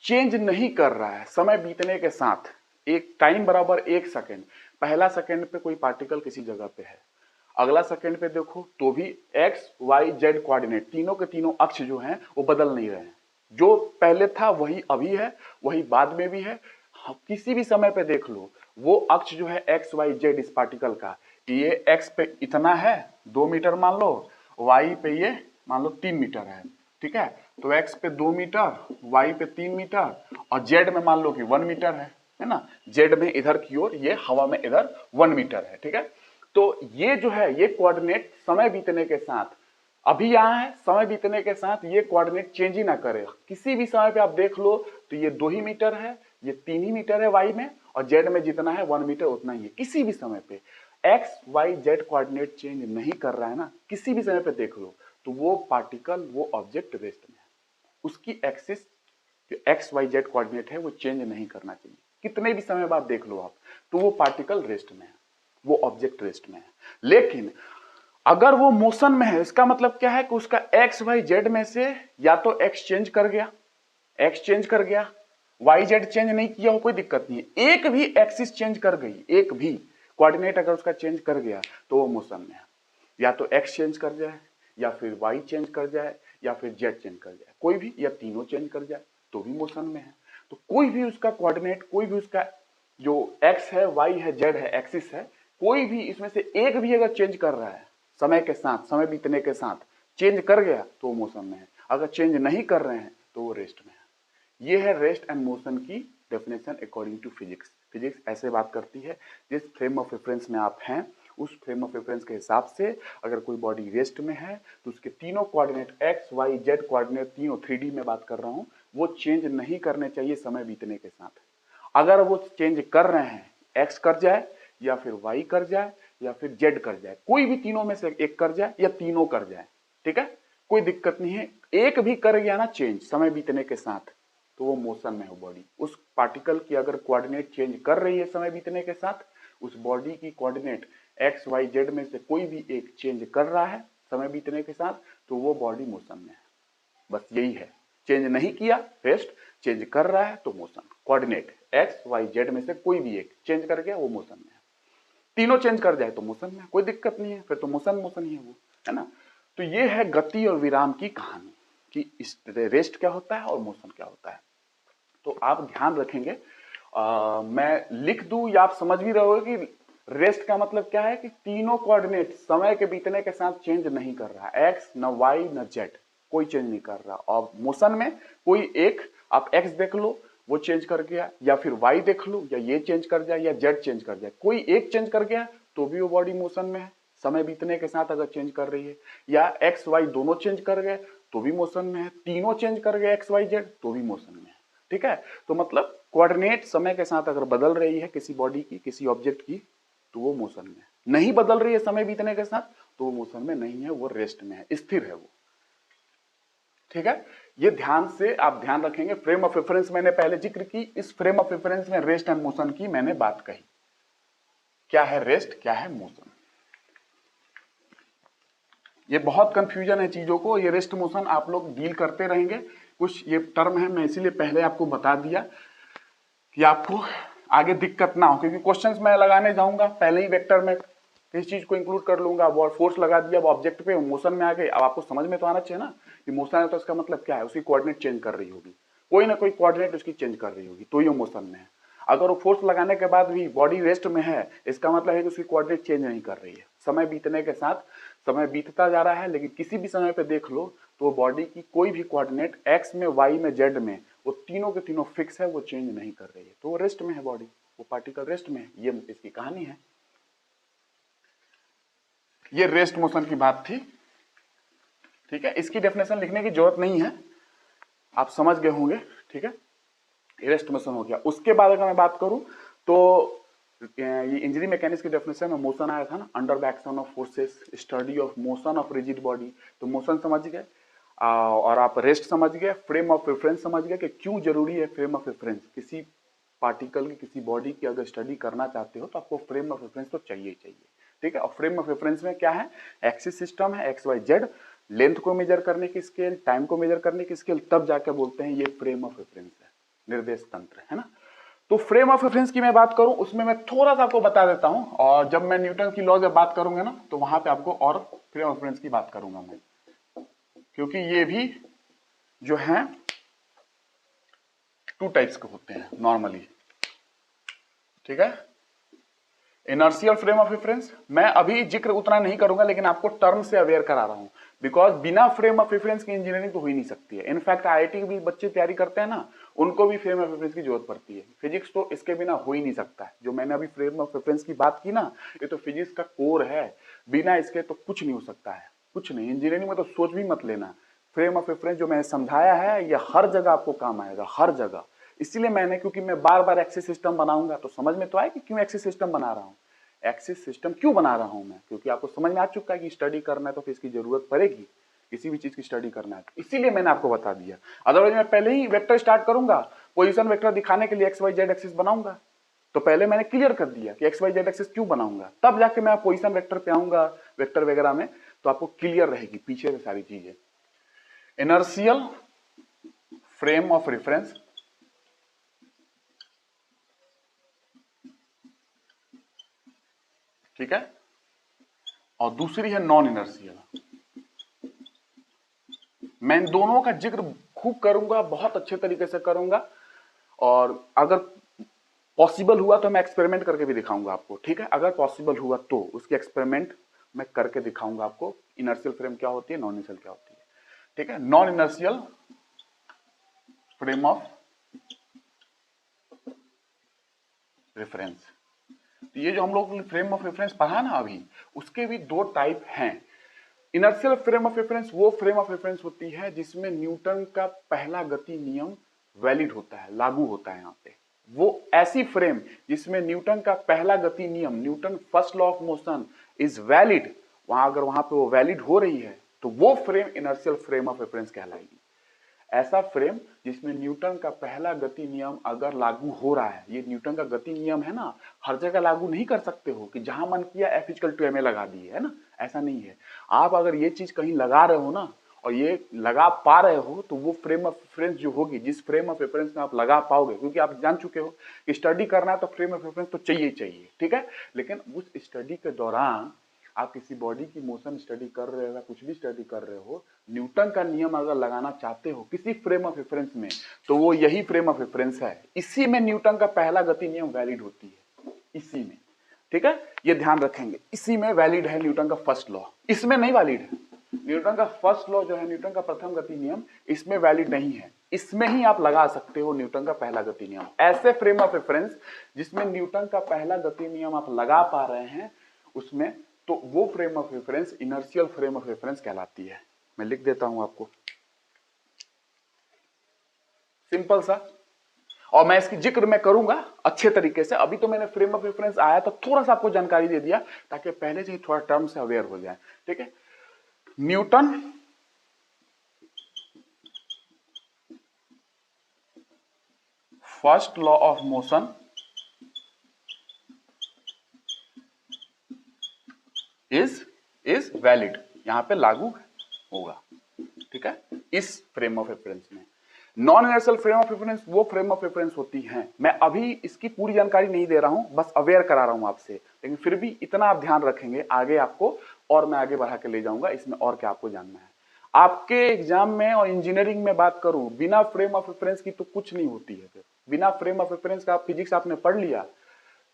चेंज नहीं कर रहा है समय बीतने के साथ, एक टाइम बराबर 1 सेकेंड, पहला सेकेंड पे कोई पार्टिकल किसी जगह पे है, अगला सेकेंड पे देखो तो भी एक्स वाई जेड कोऑर्डिनेट तीनों के तीनों अक्ष जो हैं वो बदल नहीं रहे हैं, जो पहले था वही अभी है, वही बाद में भी है। किसी भी समय पे देख लो, वो अक्ष जो है एक्स वाई जेड इस पार्टिकल का, ये एक्स पे इतना है 2 मीटर मान लो, वाई पे ये मान लो 3 मीटर है। ठीक है, तो एक्स पे 2 मीटर, वाई पे 3 मीटर, और जेड में मान लो कि 1 मीटर है ना, जेड में इधर की ओर, ये हवा में इधर 1 मीटर है। ठीक है, तो ये जो है ये कोऑर्डिनेट समय बीतने के साथ, अभी यहाँ है, समय बीतने के साथ ये कोऑर्डिनेट चेंज ही ना करे, किसी भी समय पे आप देख लो तो ये 2 ही मीटर है, ये 3 ही मीटर है वाई में, और जेड में जितना है 1 मीटर उतना ही है। किसी भी समय पे X Y Z coordinate change नहीं कर रहा है ना, किसी भी समय पे देख लो, तो वो पार्टिकल, वो ऑब्जेक्ट रेस्ट में है, उसकी एक्सिस जो एक्स वाई जेड कोऑर्डिनेट है वो चेंज नहीं करना चाहिए। कितने भी समय बाद देख लो आप, तो वो पार्टिकल रेस्ट में है, वो ऑब्जेक्ट रेस्ट में है। लेकिन अगर वो मोशन में है, इसका मतलब क्या है कि उसका एक्स वाई जेड में से या तो एक्स चेंज कर गया, एक्स चेंज कर गया, वाई जेड चेंज नहीं किया हो, कोई दिक्कत नहीं है, एक भी एक्सिस चेंज कर गई, एक भी कोऑर्डिनेट अगर उसका चेंज कर गया तो वो मोशन में है। या तो एक्स चेंज कर जाए, या फिर वाई चेंज कर जाए, या फिर जेड चेंज कर जाए, कोई भी या तीनों चेंज कर जाए तो भी मोशन में है। तो कोई भी उसका कोऑर्डिनेट, कोई भी उसका जो एक्स है, वाई है, जेड है, एक्सिस है, कोई भी इसमें से एक भी अगर चेंज कर रहा है समय के साथ, समय बीतने के साथ चेंज कर गया तो वो मोशन में है, अगर चेंज नहीं कर रहे हैं तो वो रेस्ट में है। ये है रेस्ट एंड मोशन की definition according to physics. Physics ऐसे बात करती है, जिस फ्रेम ऑफ रेफरेंस में आप हैं उस फ्रेम ऑफ रेफरेंस के हिसाब से अगर कोई बॉडी रेस्ट में है तो उसके तीनों coordinate X Y Z coordinate, तीनों 3D में बात कर रहा हूं, वो चेंज नहीं करने चाहिए समय बीतने के साथ। अगर वो चेंज कर रहे हैं, एक्स कर जाए या फिर वाई कर जाए या फिर जेड कर जाए, कोई भी तीनों में से एक कर जाए या तीनों कर जाए, ठीक है, कोई दिक्कत नहीं है, एक भी कर गया ना चेंज समय बीतने के साथ तो वो मोशन में हो बॉडी। उस पार्टिकल की अगर कोऑर्डिनेट चेंज कर रही है समय बीतने के साथ, उस बॉडी की कोऑर्डिनेट एक्स वाई जेड में से कोई भी एक चेंज कर रहा है समय बीतने के साथ तो वो बॉडी मोशन में है। बस यही है, चेंज नहीं किया रेस्ट, चेंज कर रहा है तो motion. Coordinate X Y Z में से कोई भी एक चेंज कर गया वो मोशन में है, तीनों चेंज कर जाए तो मोशन में, कोई दिक्कत नहीं है, फिर तो मोशन मोशन ही है वो, है ना। तो ये है गति और विराम की कहानी कि इस रेस्ट क्या होता है और मोशन क्या होता है। तो आप ध्यान रखेंगे, मैं लिख दूं या आप समझ भी रहे हो कि रेस्ट का मतलब क्या है कि तीनों कोऑर्डिनेट समय के बीतने के साथ चेंज नहीं कर रहा, एक्स न वाई न जेड कोई चेंज नहीं कर रहा, और मोशन में कोई एक, आप एक्स देख लो वो चेंज कर गया, या फिर वाई देख लो या ये चेंज कर जाए या जेड चेंज कर जाए, कोई एक चेंज कर गया तो भी वो बॉडी मोशन में है समय बीतने के साथ अगर चेंज कर रही है, या एक्स वाई दोनों चेंज कर गए तो भी मोशन में है, तीनों चेंज कर गए एक्स वाई जेड तो भी मोशन में है। ठीक है, तो मतलब कोऑर्डिनेट समय के साथ अगर बदल रही है किसी बॉडी की, किसी ऑब्जेक्ट की, तो वो मोशन में है, नहीं बदल रही है समय बीतने के साथ तो वो मोशन में नहीं है, वो रेस्ट में है, स्थिर है वो। ठीक है, ये ध्यान से आप ध्यान रखेंगे। फ्रेम ऑफ रेफरेंस मैंने पहले जिक्र की, इस फ्रेम ऑफ रेफरेंस में रेस्ट एंड मोशन की मैंने बात कही, क्या है रेस्ट, क्या है मोशन। ये बहुत कंफ्यूजन है चीजों को, ये रेस्ट मोशन आप लोग डील करते रहेंगे, कुछ ये टर्म है मैं इसीलिए पहले आपको बता दिया कि आपको आगे दिक्कत ना हो, क्योंकि क्वेश्चंस मैं लगाने जाऊंगा पहले ही वेक्टर में किसी चीज को इंक्लूड कर लूंगा, वो फोर्स लगा दिया, वो ऑब्जेक्ट पे मोशन में आ गई। अब आपको समझ में तो आना चाहिए ना कि मोशन है तो इसका मतलब क्या है, उसकी कोऑर्डिनेट चेंज कर रही होगी, कोई ना कोई कोऑर्डिनेट उसकी चेंज कर रही होगी तो ये मोशन में है। अगर वो फोर्स लगाने के बाद भी बॉडी रेस्ट में है, इसका मतलब है कि उसकी कोऑर्डिनेट चेंज नहीं कर रही है, समय बीतने के साथ समय बीतता जा रहा है, लेकिन किसी भी समय पे देख लो तो वो बॉडी की कोई भी कोऑर्डिनेट एक्स में, वाई में, जेड में, वो तीनों के तीनों फिक्स है, वो चेंज नहीं कर रही है, तो वो रेस्ट में है बॉडी, वो पार्टिकल रेस्ट में है। ये इसकी कहानी है। ये रेस्ट मोशन की बात थी, ठीक है। इसकी डेफिनेशन लिखने की जरूरत नहीं है, आप समझ गए होंगे, ठीक है। रेस्ट मोशन हो गया। उसके बाद अगर मैं बात करूं तो ये इंजरी मैकेनिक्स की डेफिनेशन में मोशन आया था ना, under the action of forces, study of motion of rigid body, तो मोशन समझ गए और आप रेस्ट समझ गए, फ्रेम ऑफ रेफरेंस समझ गए कि क्यों जरूरी है फ्रेम ऑफ रेफरेंस। किसी पार्टिकल की, किसी बॉडी की अगर स्टडी करना चाहते हो तो आपको फ्रेम ऑफ रेफरेंस तो चाहिए ही चाहिए, ठीक है। और फ्रेम ऑफ रेफरेंस में क्या है, एक्सिस सिस्टम है, एक्स वाई जेड, लेंथ को मेजर करने की स्केल, टाइम को मेजर करने की स्केल, तब जाकर बोलते हैं ये फ्रेम ऑफ रेफरेंस है, निर्देश तंत्र है ना। तो फ्रेम ऑफ रेफरेंस की मैं बात करूं, उसमें मैं थोड़ा सा आपको बता देता हूं, और जब मैं न्यूटन की लॉ जब बात करूंगा ना, तो वहां पे आपको और फ्रेम ऑफ रेफरेंस की बात करूंगा मैं, क्योंकि ये भी जो है टू टाइप्स के होते हैं नॉर्मली, ठीक है। इनर्शियल फ्रेम ऑफ रेफरेंस मैं अभी जिक्र उतना नहीं करूंगा, लेकिन आपको टर्म से अवेयर करा रहा हूं, बिकॉज बिना फ्रेम ऑफ रेफरेंस की इंजीनियरिंग तो हो ही नहीं सकती है। इनफैक्ट आईआईटी के भी बच्चे तैयारी करते हैं ना, उनको भी फ्रेम ऑफ रेफरेंस की जरूरत पड़ती है। फिजिक्स तो इसके बिना हो ही नहीं सकता है। जो मैंने अभी फ्रेम ऑफ रेफरेंस की बात की ना, ये तो फिजिक्स का कोर है, बिना इसके तो कुछ नहीं हो सकता है, कुछ नहीं। इंजीनियरिंग में तो सोच भी मत लेना। फ्रेम ऑफ रेफरेंस जो मैंने समझाया है, ये हर जगह आपको काम आएगा, हर जगह। इसीलिए मैंने, क्योंकि मैं बार बार एक्सिस सिस्टम बनाऊंगा, तो समझ में तो आए कि क्यों एक्सिस सिस्टम बना रहा हूं। एक्सिस सिस्टम क्यों बना रहा हूं मैं, क्योंकि आपको समझ में आ चुका है कि स्टडी करना है तो फिर इसकी जरूरत पड़ेगी, किसी भी चीज की स्टडी करना है, इसीलिए मैंने आपको बता दिया। अदरवाइज मैं पहले ही वेक्टर स्टार्ट करूंगा, पोजीशन वेक्टर दिखाने के लिए एक्स वाई जेड एक्सिस बनाऊंगा, तो पहले मैंने क्लियर कर दिया कि एक्स वाई जेड एक्सिस क्यों बनाऊंगा, तब जाके मैं पोजीशन वेक्टर पे आऊंगा, वेक्टर वगैरह में, तो आपको क्लियर रहेगी पीछे से सारी चीजें। इनर्शियल फ्रेम ऑफ रेफरेंस, ठीक है, और दूसरी है नॉन इनर्शियल। मैं इन दोनों का जिक्र खूब करूंगा, बहुत अच्छे तरीके से करूंगा, और अगर पॉसिबल हुआ तो मैं एक्सपेरिमेंट करके भी दिखाऊंगा आपको, ठीक है। अगर पॉसिबल हुआ तो उसकी एक्सपेरिमेंट मैं करके दिखाऊंगा आपको, इनर्शियल फ्रेम क्या होती है, नॉन इनर्शियल क्या होती है, ठीक है। Non inertial frame of reference, ये जो हम लोग फ्रेम ऑफ रेफरेंस पढ़ा ना अभी, उसके भी दो टाइप हैं। इनर्शियल फ्रेम ऑफ रेफरेंस वो फ्रेम ऑफ रेफरेंस होती है जिसमें न्यूटन का पहला गति नियम वैलिड होता है, लागू होता है। यहाँ पे वो ऐसी फ्रेम जिसमें न्यूटन का पहला गति नियम, Newton first law of motion is valid, अगर वहां पे वो वैलिड हो रही है, तो वो frame inertial frame of reference कहलाएगी। ऐसा फ्रेम जिसमें न्यूटन का पहला गति नियम अगर लागू हो रहा है, ये न्यूटन का गति नियम है ना, हर जगह लागू नहीं कर सकते हो कि जहां मन किया F=ma लगा दिए, है ना, ऐसा नहीं है। आप अगर ये चीज कहीं लगा रहे हो ना, और ये लगा पा रहे हो, तो वो फ्रेम ऑफ रेफरेंस जो होगी, जिस फ्रेम ऑफ रेफरेंस में आप लगा पाओगे, क्योंकि आप जान चुके हो कि स्टडी करना है तो फ्रेम ऑफ रेफरेंस तो चाहिए चाहिए, ठीक है। लेकिन उस स्टडी के दौरान आप किसी बॉडी की मोशन स्टडी कर रहे हो या कुछ भी स्टडी कर रहे हो, न्यूटन का नियम अगर लगाना चाहते हो किसी फ्रेम ऑफ रेफरेंस में, तो वो यही फ्रेम ऑफ रेफरेंस है। इसी में न्यूटन का पहला गति नियम वैलिड होती है, इसी में, ठीक है। ये ध्यान रखेंगे, इसी में वैलिड है न्यूटन का फर्स्ट लॉ, इसमें नहीं वैलिड है। न्यूटन का फर्स्ट लॉ जो है, न्यूटन का प्रथम गति नियम, इसमें वैलिड नहीं है। इसमें ही आप लगा सकते हो न्यूटन का पहला गति नियम। ऐसे फ्रेम ऑफ रेफरेंस जिसमें न्यूटन का पहला गति नियम आप लगा पा रहे हैं उसमें, तो वो frame of reference inertial frame of reference कहलाती है। मैं लिख देता हूं आपको, सिंपल सा, और मैं इसकी जिक्र मैं करूंगा अच्छे तरीके से। अभी तो मैंने फ्रेम ऑफ रेफरेंस आया तो थोड़ा सा आपको जानकारी दे दिया, ताकि पहले से ही थोड़ा टर्म से अवेयर हो जाए, ठीक है। Newton first law of motion is valid, यहां पे लागू होगा, ठीक है, इस फ्रेम ऑफ रेफरेंस में। Non inertial frame of reference वो फ्रेम ऑफ रेफरेंस होती हैं, मैं अभी इसकी पूरी जानकारी नहीं दे रहा हूं, बस अवेयर करा रहा हूं आपसे, लेकिन फिर भी इतना आप ध्यान रखेंगे आगे आपको, और मैं आगे बढ़ा के ले जाऊंगा इसमें और क्या आपको जानना है। आपके एग्जाम में और इंजीनियरिंग में बात करूं, बिना फ्रेम ऑफ रेफरेंस की तो कुछ नहीं होती है। फिर बिना फ्रेम ऑफ रेफरेंस का फिजिक्स आपने पढ़ लिया,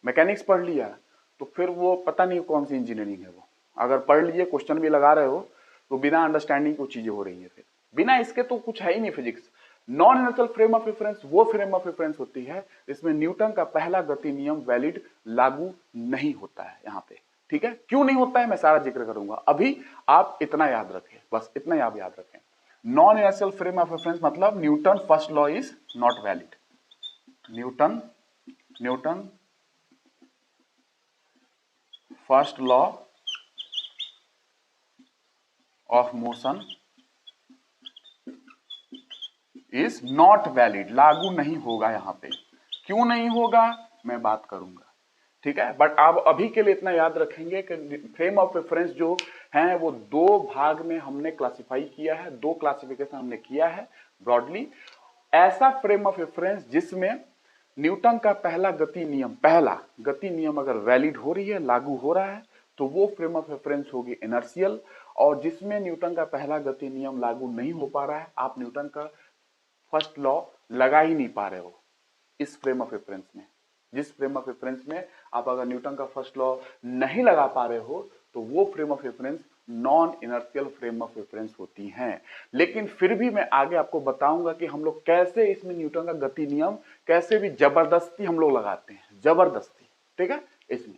मैकेनिक्स पढ़ लिया, तो फिर वो पता नहीं कौन सी इंजीनियरिंग है वो, अगर पढ़ लीजिए, क्वेश्चन भी लगा रहे हो तो बिना अंडरस्टैंडिंग को चीजें हो रही है, फिर बिना इसके तो कुछ है ही नहीं physics. Non inertial frame of reference वो फ्रेम ऑफ रेफरेंस होती है जिसमें न्यूटन का पहला गति नियम वैलिड लागू नहीं होता है यहाँ पे। ठीक है, क्यों नहीं होता है मैं सारा जिक्र करूंगा, अभी आप इतना याद रखें, बस इतना आप याद रखें। Non inertial frame of reference मतलब Newton first law is not valid. Newton first law of motion is not valid, लागू नहीं होगा यहां पे। क्यों नहीं होगा मैं बात करूंगा, ठीक है। बट आप अभी के लिए इतना याद रखेंगे कि फ्रेम ऑफ रेफरेंस जो है वो दो भाग में हमने क्लासिफाई किया है, दो क्लासिफिकेशन हमने किया है ब्रॉडली। ऐसा फ्रेम ऑफ रेफरेंस जिसमें न्यूटन का पहला गति नियम अगर वैलिड हो रही है, लागू हो रहा है, तो वो फ्रेम ऑफ रेफरेंस होगी इनर्शियल। और जिसमें न्यूटन का पहला गति नियम लागू नहीं हो पा रहा है, आप न्यूटन का फर्स्ट लॉ लगा ही नहीं पा रहे हो इस फ्रेम ऑफ रेफरेंस में। जिस फ्रेम ऑफ रेफरेंस में आप अगर न्यूटन का फर्स्ट लॉ नहीं लगा पा रहे हो, तो वो frame of reference non inertial frame of reference होती हैं। लेकिन फिर भी मैं आगे आपको बताऊंगा कि हम लोग कैसे इसमें न्यूटन का गति नियम कैसे भी जबरदस्ती हम लोग लगाते हैं, जबरदस्ती, ठीक है। इसमें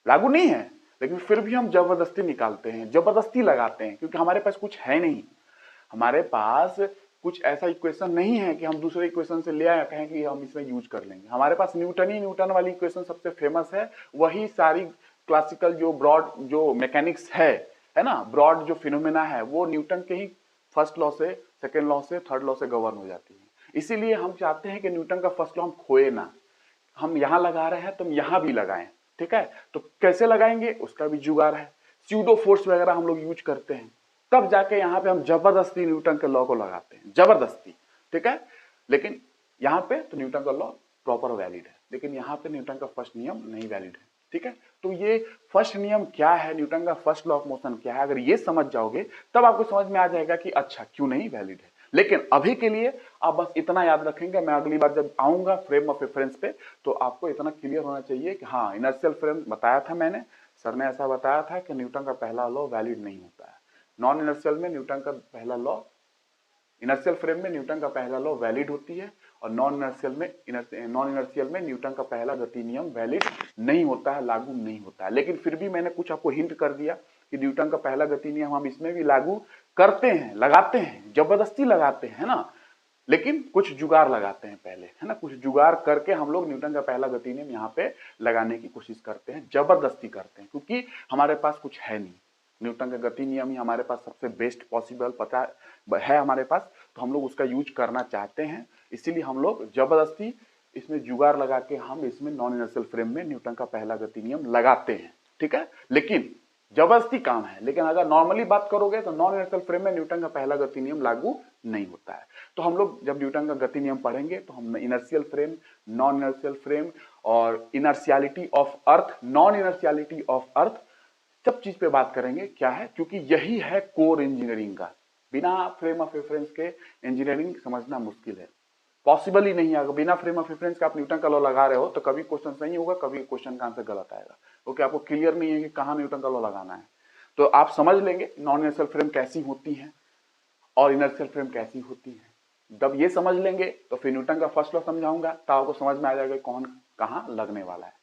लागू नहीं है लेकिन फिर भी हम जबरदस्ती निकालते हैं, जबरदस्ती लगाते हैं, क्योंकि हमारे पास कुछ है नहीं, हमारे पास कुछ ऐसा इक्वेशन नहीं है कि हम दूसरे इक्वेशन से ले आए कहें कि हम इसमें यूज कर लेंगे। हमारे पास न्यूटन वाली इक्वेशन सबसे फेमस है, वही सारी क्लासिकल जो ब्रॉड जो मैकेनिक्स है ना, ब्रॉड जो फिनोमेना है वो न्यूटन के ही फर्स्ट लॉ से, सेकेंड लॉ से, थर्ड लॉ से गवर्न हो जाती है। इसीलिए हम चाहते हैं कि न्यूटन का फर्स्ट लॉ हम खोए ना, हम यहां लगा रहे हैं तो हम यहां भी लगाएं, ठीक है। तो कैसे लगाएंगे उसका भी जुगाड़ है, स्यूडो फोर्स वगैरह हम लोग यूज करते हैं, तब जाके यहां पे हम जबरदस्ती न्यूटन के लॉ को लगाते हैं, जबरदस्ती, ठीक है। लेकिन यहां पे तो न्यूटन का लॉ प्रॉपर वैलिड है, लेकिन यहां पे न्यूटन का फर्स्ट नियम नहीं वैलिड है, ठीक है। तो ये फर्स्ट नियम क्या है, न्यूटन का फर्स्ट लॉ ऑफ मोशन क्या है, अगर ये समझ जाओगे तब आपको समझ में आ जाएगा कि अच्छा क्यों नहीं वैलिड है। लेकिन अभी के लिए आप बस इतना याद रखेंगे, मैं अगली बार जब आऊंगा फ्रेम ऑफ रेफरेंस पे तो आपको इतना क्लियर होना चाहिए कि हाँ इनर्शियल फ्रेम बताया था मैंने, सर ने ऐसा बताया था कि न्यूटन का पहला लॉ वैलिड नहीं होता है। नॉन इनर्शियल में न्यूटन का पहला लॉ, इनर्शियल फ्रेम में न्यूटन का पहला लॉ वैलिड होती है, और नॉन इनर्शियल में न्यूटन का पहला गति नियम वैलिड नहीं होता है, लागू नहीं होता है। लेकिन फिर भी मैंने कुछ आपको हिंट कर दिया कि न्यूटन का पहला गति नियम हम इसमें भी लागू करते हैं, लगाते हैं, जबरदस्ती लगाते हैं ना, लेकिन कुछ जुगाड़ लगाते हैं पहले, है ना, कुछ जुगाड़ करके हम लोग न्यूटन का पहला गति नियम यहाँ पे लगाने की कोशिश करते हैं, जबरदस्ती करते हैं, क्योंकि हमारे पास कुछ है नहीं। न्यूटन का गति नियम ही हमारे पास सबसे बेस्ट पॉसिबल पता है हमारे पास, तो हम लोग उसका यूज करना चाहते हैं, इसीलिए हम लोग जबरदस्ती इसमें जुगाड़ लगा के हम इसमें नॉन इनर्शियल फ्रेम में न्यूटन का पहला गति नियम लगाते हैं, ठीक है। लेकिन जबरदस्ती काम है, लेकिन अगर नॉर्मली बात करोगे तो नॉन इनर्शियल फ्रेम में न्यूटन का पहला गति नियम लागू नहीं होता है। तो हम लोग जब न्यूटन का गति नियम पढ़ेंगे तो हम inertial frame, non inertial frame और inertiality of earth, non inertiality of earth, सब चीज पे बात करेंगे। क्या है, क्योंकि यही है कोर इंजीनियरिंग का। बिना फ्रेम ऑफ रेफरेंस के इंजीनियरिंग समझना मुश्किल है, पॉसिबल ही नहीं है। अगर बिना फ्रेम ऑफ रेफरेंस का आप न्यूटन का लॉ लगा रहे हो तो कभी क्वेश्चन सही होगा, कभी क्वेश्चन का आंसर गलत आएगा, क्योंकि आपको क्लियर नहीं है कि कहाँ न्यूटन का लॉ लगाना है। तो आप समझ लेंगे नॉन इनर्शियल फ्रेम कैसी होती है और इनर्शियल फ्रेम कैसी होती है। जब ये समझ लेंगे तो फिर न्यूटन का फर्स्ट लॉ समझाऊंगा, तो आपको समझ में आ जाएगा कौन कहाँ लगने वाला है।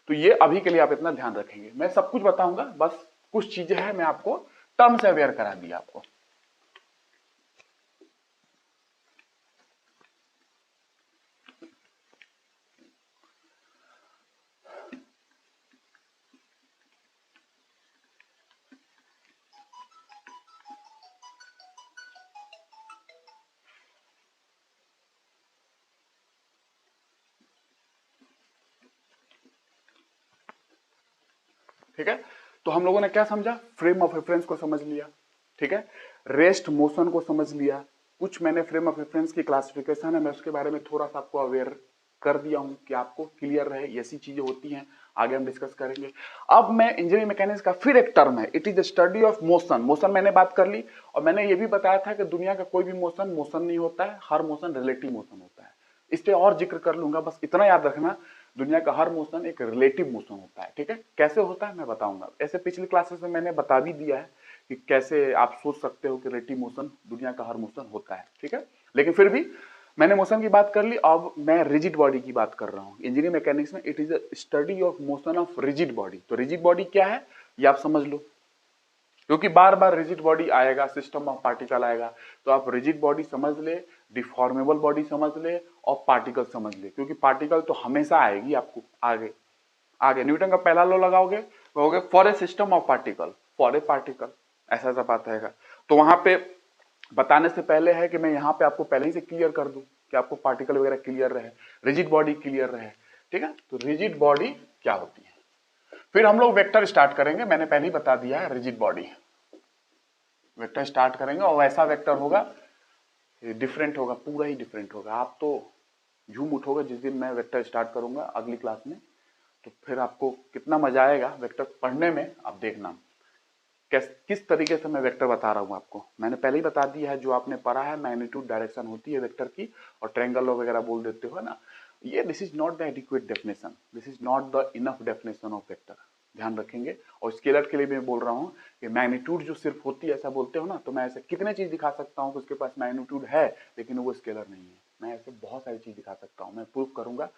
तो ये अभी के लिए आप इतना ध्यान रखेंगे, मैं सब कुछ बताऊंगा, बस कुछ चीजें हैं मैं आपको टर्म से अवेयर करा दिया आपको। ठीक है, तो हम लोगों ने क्या समझा, फ्रेम ऑफ रेफरेंस को समझ लिया, ठीक है, रेस्ट मोशन को समझ लिया, कुछ मैंने फ्रेम ऑफ रेफरेंस की क्लासिफिकेशन है मैं उसके बारे में थोड़ा सा आपको अवेयर कर दिया हूं कि आपको क्लियर रहे, ऐसी चीजें होती हैं, आगे हम डिस्कस करेंगे। अब मैं इंजीनियरिंग मैकेनिक्स का फिर एक टर्म है, it is the study of motion. Motion मैंने बात कर ली, और मैंने ये भी बताया था कि दुनिया का कोई भी मोशन मोशन नहीं होता है, हर मोशन रिलेटिव मोशन होता है। इस पे और जिक्र कर लूंगा, बस इतना याद रखना, दुनिया का हर मोशन एक रिलेटिव मोशन होता है, ठीक है। कैसे होता है मैं बताऊंगा। ऐसे पिछली क्लासेस में मैंने बता भी दिया है कि कैसे आप सोच सकते हो कि रिलेटिव मोशन दुनिया का हर मोशन होता है, ठीक है। लेकिन फिर भी मैंने मोशन की बात कर ली, अब मैं रिजिड बॉडी की बात कर रहा हूँ। इंजीनियरिंग मैकेनिक्स में it is a study of motion of rigid body. तो रिजिड बॉडी क्या है ये आप समझ लो, क्योंकि बार बार रिजिड बॉडी आएगा, सिस्टम ऑफ पार्टिकल आएगा, तो आप रिजिड बॉडी समझ ले, डिफॉर्मेबल बॉडी समझ ले और पार्टिकल समझ ले, क्योंकि पार्टिकल तो हमेशा आएगी आपको आगे। आगे न्यूटन का पहला लॉ लगाओगे, कहोगे for a system of particle, for a particle, ऐसा ऐसा बात आएगा। तो वहां पे बताने से पहले है कि मैं यहाँ पे आपको पहले ही से क्लियर कर दूं कि आपको पार्टिकल वगैरह क्लियर रहे, रिजिड बॉडी क्लियर रहे, ठीक है। तो रिजिड बॉडी क्या होती है, फिर हम लोग वेक्टर स्टार्ट करेंगे। मैंने पहले ही बता दिया है, रिजिड बॉडी वेक्टर स्टार्ट करेंगे और वैसा वेक्टर होगा, डिफरेंट होगा, पूरा ही डिफरेंट होगा। आप तो झूम उठोगे जिस दिन मैं वेक्टर स्टार्ट करूंगा अगली क्लास में, तो फिर आपको कितना मजा आएगा वेक्टर पढ़ने में, आप देखना किस तरीके से मैं वेक्टर बता रहा हूँ आपको। मैंने पहले ही बता दिया है, जो आपने पढ़ा है मैग्नीट्यूड डायरेक्शन होती है वेक्टर की, और ट्रायंगल वगैरह बोल देते हो ना, ये this is not the adequate definition, this is not the enough definition of vector, ध्यान रखेंगे। और स्केलर के लिए मैं बोल रहा हूँ कि मैग्नीट्यूड जो सिर्फ होती है ऐसा बोलते हो ना, तो मैं ऐसे कितने चीज दिखा सकता हूँ कि उसके पास मैग्नीट्यूड है लेकिन वो स्केलर नहीं है। मैं ऐसे बहुत सारी चीज दिखा सकता हूँ, मैं प्रूव करूंगा,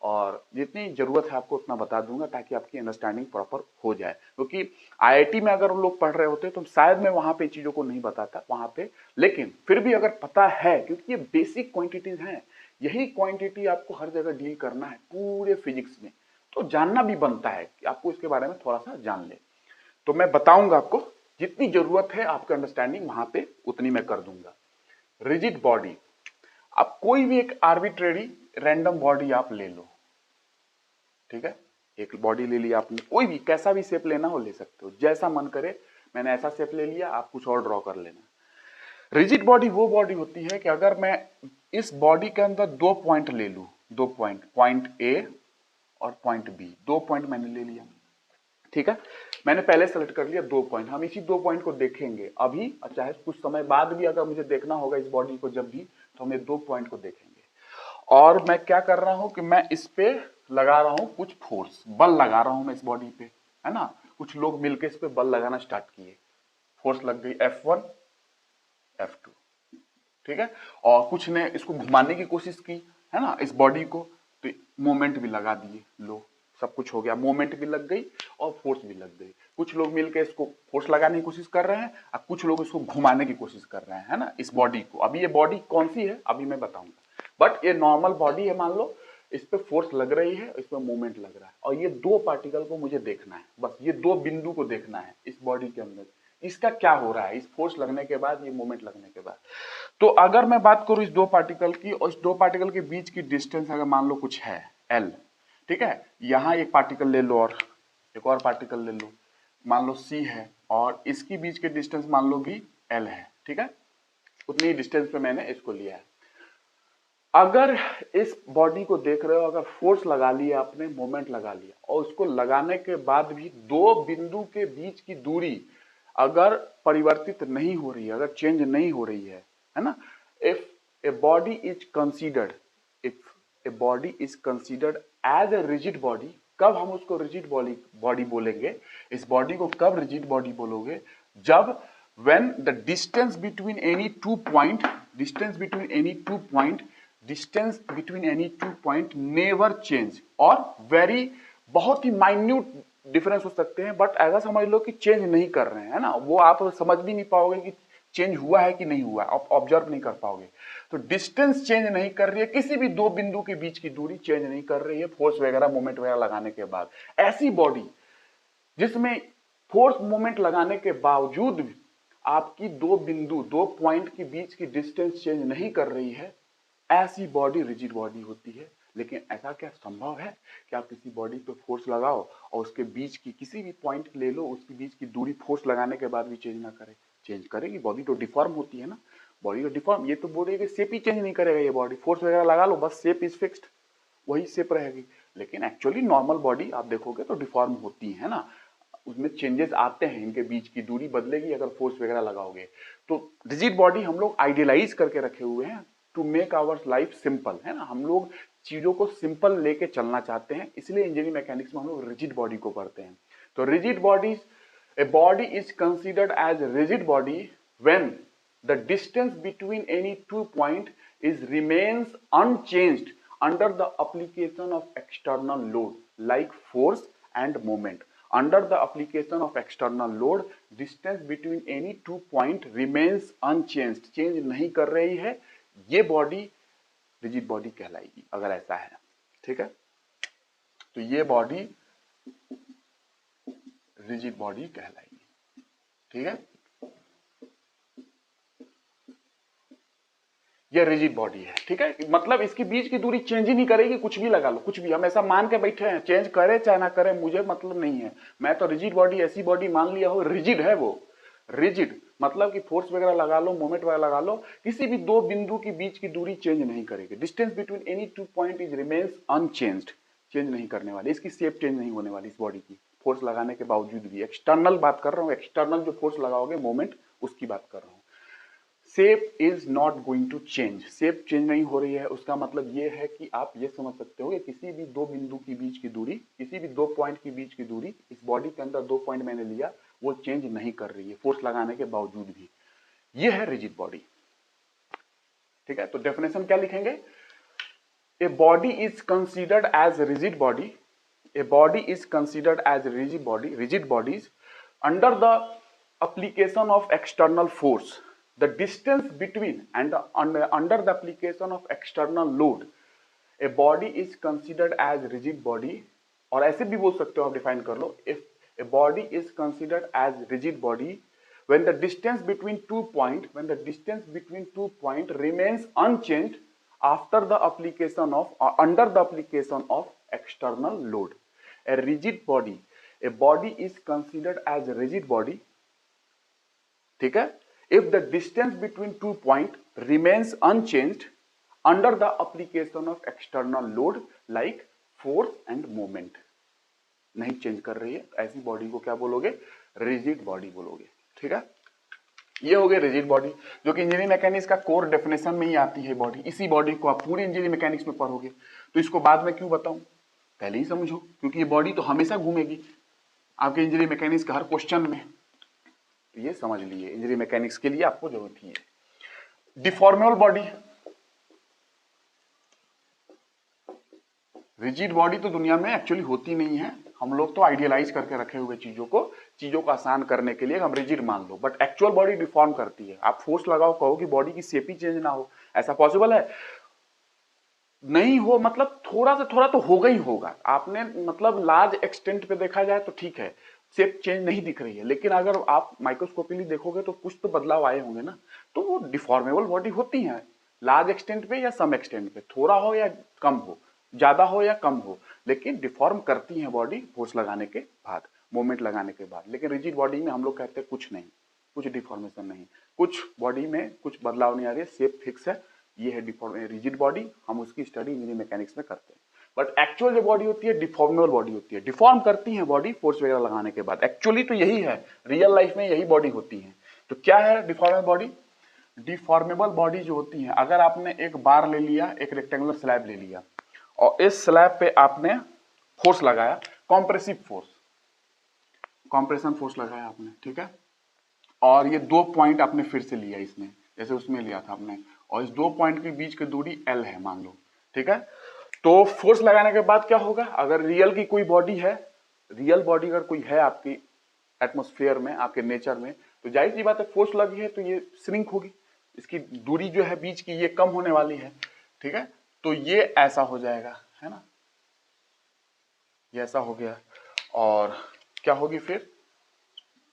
और जितनी जरूरत है आपको उतना बता दूंगा ताकि आपकी अंडरस्टैंडिंग प्रॉपर हो जाए। क्योंकि आईआईटी में अगर लोग पढ़ रहे होते तो शायद मैं वहां पे चीजों को नहीं बताता वहां पे, लेकिन फिर भी अगर पता है, क्योंकि ये बेसिक क्वांटिटीज हैं, यही क्वांटिटी आपको हर जगह डील करना है पूरे फिजिक्स में, तो जानना भी बनता है कि आपको इसके बारे में थोड़ा सा जान ले। तो मैं बताऊंगा आपको, जितनी जरूरत है आपका अंडरस्टैंडिंग वहां पे उतनी मैं कर दूंगा। रिजिड बॉडी, आप कोई भी एक आर्बिट्रेरी रैंडम बॉडी आप ले लो, ठीक है। एक बॉडी ले लिया आपने, कोई भी कैसा भी शेप लेना हो ले सकते हो, जैसा मन करे। मैंने ऐसा शेप ले लिया, आप कुछ और ड्रॉ कर लेना। रिजिड बॉडी वो बॉडी होती है कि अगर मैं इस बॉडी के अंदर दो पॉइंट ले लूं, दो पॉइंट, पॉइंट ए और पॉइंट बी, दो पॉइंट मैंने ले लिया, ठीक है। मैंने पहले सेलेक्ट कर लिया दो पॉइंट, हम इसी दो पॉइंट को देखेंगे अभी, चाहे कुछ समय बाद भी अगर मुझे देखना होगा इस बॉडी को जब भी, तो हम ये दो पॉइंट को देखेंगे। और मैं क्या कर रहा हूं कि मैं इस पे लगा रहा हूं कुछ फोर्स, बल लगा रहा हूं मैं इस बॉडी पे, है ना। कुछ लोग मिलकर इस पे बल लगाना स्टार्ट किए, फोर्स लग गई F1 F2, ठीक है। और कुछ ने इसको घुमाने की कोशिश की, है ना, इस बॉडी को, तो मोमेंट भी लगा दिए, लो सब कुछ हो गया, मोमेंट भी लग गई और फोर्स भी लग गई। कुछ लोग मिलकर इसको फोर्स लगाने की कोशिश कर रहे हैं और कुछ लोग इसको घुमाने की कोशिश कर रहे हैं, है ना, इस बॉडी को। अभी ये बॉडी कौन सी है अभी मैं बताऊंगा, बट ये नॉर्मल बॉडी है, मान लो इस पे फोर्स लग रही है, इस पे मोमेंट लग रहा है, और ये दो पार्टिकल को मुझे देखना है, बस ये दो बिंदु को देखना है इस बॉडी के अंदर, इसका क्या हो रहा है इस फोर्स लगने के बाद, ये मोमेंट लगने के बाद। तो अगर मैं बात करूं इस दो पार्टिकल की, और इस दो पार्टिकल के बीच की डिस्टेंस अगर मान लो कुछ है L, ठीक है। यहां एक पार्टिकल ले लो और एक और पार्टिकल ले लो, मान लो C है, और इसकी बीच के डिस्टेंस मान लो भी L है, ठीक है। उतनी डिस्टेंस पे मैंने इसको लिया है। अगर इस बॉडी को देख रहे हो, अगर फोर्स लगा लिया आपने, मोमेंट लगा लिया, और उसको लगाने के बाद भी दो बिंदु के बीच की दूरी अगर परिवर्तित नहीं हो रही है, अगर चेंज नहीं हो रही है ना, if a body is considered, if a body is considered as a rigid body, कब हम उसको रिजिड बॉडी बोलेंगे, इस बॉडी को कब रिजिड बॉडी बोलोगे, जब when the distance between any 2 point, distance between any 2 point, distance between any 2 point never change, और very बहुत ही माइन्यूट डिफरेंस हो सकते हैं, बट ऐसा समझ लो कि चेंज नहीं कर रहे हैं, है ना, वो आप समझ भी नहीं पाओगे कि चेंज हुआ है कि नहीं हुआ, आप ऑब्जर्व नहीं कर पाओगे। तो डिस्टेंस चेंज नहीं कर रही है, किसी भी दो बिंदु के बीच की दूरी चेंज नहीं कर रही है फोर्स वगैरह मोमेंट वगैरह लगाने के बाद, ऐसी बॉडी जिसमें फोर्स मोमेंट लगाने के बावजूद भी आपकी दो बिंदु, दो पॉइंट के बीच की डिस्टेंस चेंज नहीं कर रही है, ऐसी बॉडी रिजिड बॉडी होती है। लेकिन ऐसा क्या संभव है कि आप किसी बॉडी पे फोर्स लगाओ और उसके बीच की किसी भी पॉइंट ले लो, उसके बीच की दूरी फोर्स लगाने के बाद भी चेंज ना करे? चेंज करेगी, बॉडी तो डिफॉर्म होती है ना, बॉडी तो डिफॉर्म, ये तो बोलेगी शेप ही चेंज नहीं करेगा ये बॉडी, फोर्स वगैरह लगा लो बस शेप इज फिक्स्ड, वही शेप रहेगी। लेकिन एक्चुअली नॉर्मल बॉडी आप देखोगे तो डिफॉर्म होती है ना, उसमें चेंजेस आते हैं, इनके बीच की दूरी बदलेगी अगर फोर्स वगैरह लगाओगे। तो रिजिड बॉडी हम लोग आइडियलाइज करके रखे हुए हैं to make our life simple, है ना, हम लोग चीजों को सिंपल लेके चलना चाहते हैं, इसलिए इंजीनियरिंग मैकेनिक्स में हम लोग रिजिड बॉडी को पढ़ते हैं। तो rigid body, a body is considered as a rigid body when the distance between any 2 points is remains unchanged under the application of external load like force and moment. Under the application of external load, distance between any 2 points remains unchanged, change नहीं कर रही है, ये body rigid body कहलाएगी अगर ऐसा है। ठीक है, तो ये बॉडी रिजिड बॉडी कहलाएगी। ठीक है, ये रिजिड बॉडी है। ठीक है, मतलब इसके बीच की दूरी चेंज ही नहीं करेगी, कुछ भी लगा लो, कुछ भी, हम ऐसा मान के बैठे हैं, चेंज करे चाहे ना करे मुझे मतलब नहीं है, मैं तो रिजिड बॉडी ऐसी बॉडी मान लिया हो, रिजिड है वो। रिजिड मतलब कि फोर्स वगैरह लगा लो, मोमेंट वगैरह लगा लो, किसी भी दो बिंदु के बीच की दूरी चेंज नहीं करेगी। Distance between any 2 point is remains unchanged, change नहीं करने वाली, इसकी शेप चेंज नहीं होने वाली इस बॉडी की, फोर्स लगाने के बावजूद भी। एक्सटर्नल बात कर रहा हूँ, एक्सटर्नल जो फोर्स लगाओगे मोमेंट, उसकी बात कर रहा हूँ। Shape is not going to change, shape change नहीं हो रही है, उसका मतलब ये है कि आप ये समझ सकते हो कि किसी भी दो बिंदु के बीच की दूरी, किसी भी 2 पॉइंट के बीच की दूरी, इस बॉडी के अंदर 2 पॉइंट मैंने लिया, वो चेंज नहीं कर रही है फोर्स लगाने के बावजूद भी। ये है रिजिड बॉडी। ठीक है, तो डेफिनेशन क्या लिखेंगे? A body is considered as rigid body, a body is considered as a rigid bodies under the application of external force, the distance between and under the application of external load, a body is considered as rigid body। और ऐसे भी बोल सकते हो आप, define कर लो, if a body is considered as rigid body when the distance between 2 point remains unchanged after the application of under the application of external load। A rigid body, a body is considered as a rigid body, ठीक है, if the distance between 2 point remains unchanged under the application of external load like force and moment, नहीं change कर रही है, ऐसी body को क्या बोलोगे? रिजिड बॉडी बोलोगे। ठीक है, ये हो गई रिजिड बॉडी, जो कि इंजीनियरिंग मैकेनिक्स का कोर डेफिनेशन में ही आती है बॉडी। इसी बॉडी को आप पूरी इंजीनियरिंग मैकेनिक्स में पढ़ोगे, तो इसको बाद में क्यों बताऊं, पहले ही समझो, क्योंकि ये बॉडी तो हमेशा घूमेगी आपके इंजीनियरिंग मैकेनिक्स का हर क्वेश्चन में। तो ये समझ लीजिए इंजीनियरिंग मैकेनिक्स के लिए आपको जरूरत ही है। डिफॉर्मेबल बॉडी, रिजिड बॉडी तो दुनिया में एक्चुअली होती नहीं है, हम लोग तो आइडियलाइज करके रखे हुए चीजों को आसान करने के लिए हम रिजिड मान लो, बट एक्चुअल बॉडी डिफॉर्म करती है। आप फोर्स लगाओ, कहो कि बॉडी की शेप ही चेंज ना हो, ऐसा पॉसिबल है? नहीं हो, मतलब थोड़ा से थोड़ा तो होगा ही होगा। आपने मतलब लार्ज एक्सटेंट पे देखा जाए तो ठीक है, शेप चेंज नहीं दिख रही है, लेकिन अगर आप माइक्रोस्कोपिकली देखोगे तो कुछ तो बदलाव आए होंगे ना, तो वो डिफॉर्मेबल बॉडी होती है लार्ज एक्सटेंट पे या सम एक्सटेंट पे, थोड़ा हो या कम हो, ज्यादा हो या कम हो, लेकिन डिफॉर्म करती है बॉडी फोर्स लगाने के बाद, मोमेंट लगाने के बाद। लेकिन रिजिड बॉडी में हम लोग कहते हैं कुछ नहीं, कुछ डिफॉर्मेशन नहीं, कुछ बॉडी में कुछ बदलाव नहीं आ रही है, शेप फिक्स है, ये है रिजिड बॉडी, हम उसकी स्टडी इंजीनियरिंग मैकेनिक्स में करते हैं। बट एक्चुअल जो बॉडी होती है डिफॉर्मेबल बॉडी होती है, डिफॉर्म करती है बॉडी फोर्स वगैरह लगाने के बाद। एक्चुअली तो यही है, रियल लाइफ में यही बॉडी होती है। तो क्या है डिफॉर्मेबल बॉडी? डिफॉर्मेबल बॉडी जो होती है, अगर आपने एक बार ले लिया, एक रेक्टेंगुलर स्लैब ले लिया, और इस स्लैब पे आपने फोर्स लगाया, कॉम्प्रेसिव फोर्स, कॉम्प्रेशन फोर्स लगाया आपने, ठीक है, और ये 2 पॉइंट आपने फिर से लिया इसमें, जैसे उसमें लिया था आपने, और इस 2 पॉइंट के बीच की दूरी L है मान लो, ठीक है। तो फोर्स लगाने के बाद क्या होगा? अगर रियल की कोई बॉडी है, रियल बॉडी अगर कोई है आपकी एटमॉस्फेयर में, आपके नेचर में, तो जाहिर सी बात है फोर्स लगी है तो ये श्रिंक होगी, इसकी दूरी जो है बीच की ये कम होने वाली है, ठीक है। तो ये ऐसा हो जाएगा, है ना, ये ऐसा हो गया, और क्या होगी फिर?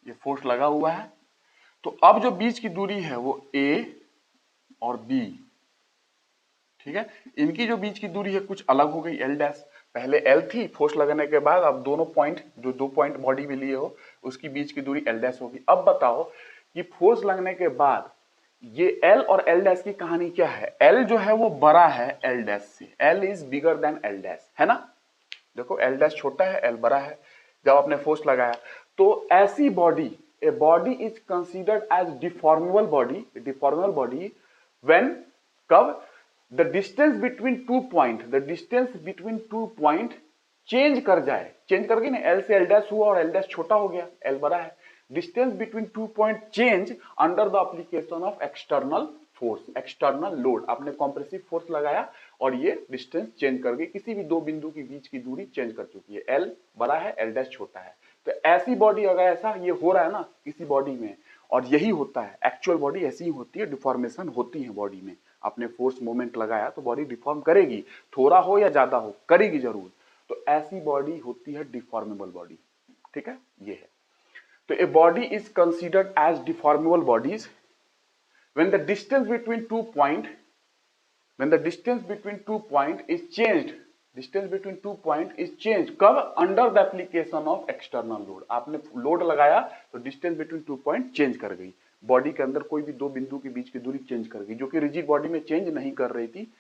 ये फोर्स लगा हुआ है, तो अब जो बीच की दूरी है वो A और B, ठीक है, इनकी जो बीच की दूरी है कुछ अलग हो गई, L डैश, पहले L थी, फोर्स लगाने के बाद अब दोनों पॉइंट, जो 2 पॉइंट बॉडी में लिए हो उसकी बीच की दूरी L डैश होगी। अब बताओ कि फोर्स लगने के बाद ये L और L डैश की कहानी क्या है? L जो है वो बड़ा है L डैश से, L is bigger than L dash, है ना, देखो L डैश छोटा है, L बड़ा है, जब आपने फोर्स लगाया। तो ऐसी body, a body is considered as deformable body, deformable body when, कब? The distance between two point change कर जाए, चेंज करके ना एल से एल डैश हुआ और एल डैश छोटा हो गया, एल बड़ा है, distance between two point change under the application of external force, external load, आपने कॉम्प्रेसिव फोर्स लगाया और ये डिस्टेंस चेंज कर गई, किसी भी दो बिंदु के बीच की दूरी चेंज कर चुकी है, एल बड़ा है एल डैश छोटा है। तो ऐसी बॉडी अगर ऐसा ये हो रहा है ना किसी बॉडी में, और यही होता है एक्चुअल बॉडी ऐसी ही होती है, डिफॉर्मेशन होती है बॉडी में, आपने फोर्स मोमेंट लगाया तो बॉडी डिफॉर्म करेगी, थोड़ा हो या ज्यादा हो करेगी जरूर, तो ऐसी बॉडी होती है डिफॉर्मेबल बॉडी, ठीक है ये है। तो a body is considered as deformable bodies when the distance between two point is changed, distance between two point is changed कब, under the application of external load, आपने लोड लगाया तो distance between two point change कर गई, body के अंदर कोई भी दो बिंदु के बीच की दूरी चेंज कर गई, जो कि रिजिड बॉडी में चेंज नहीं कर रही थी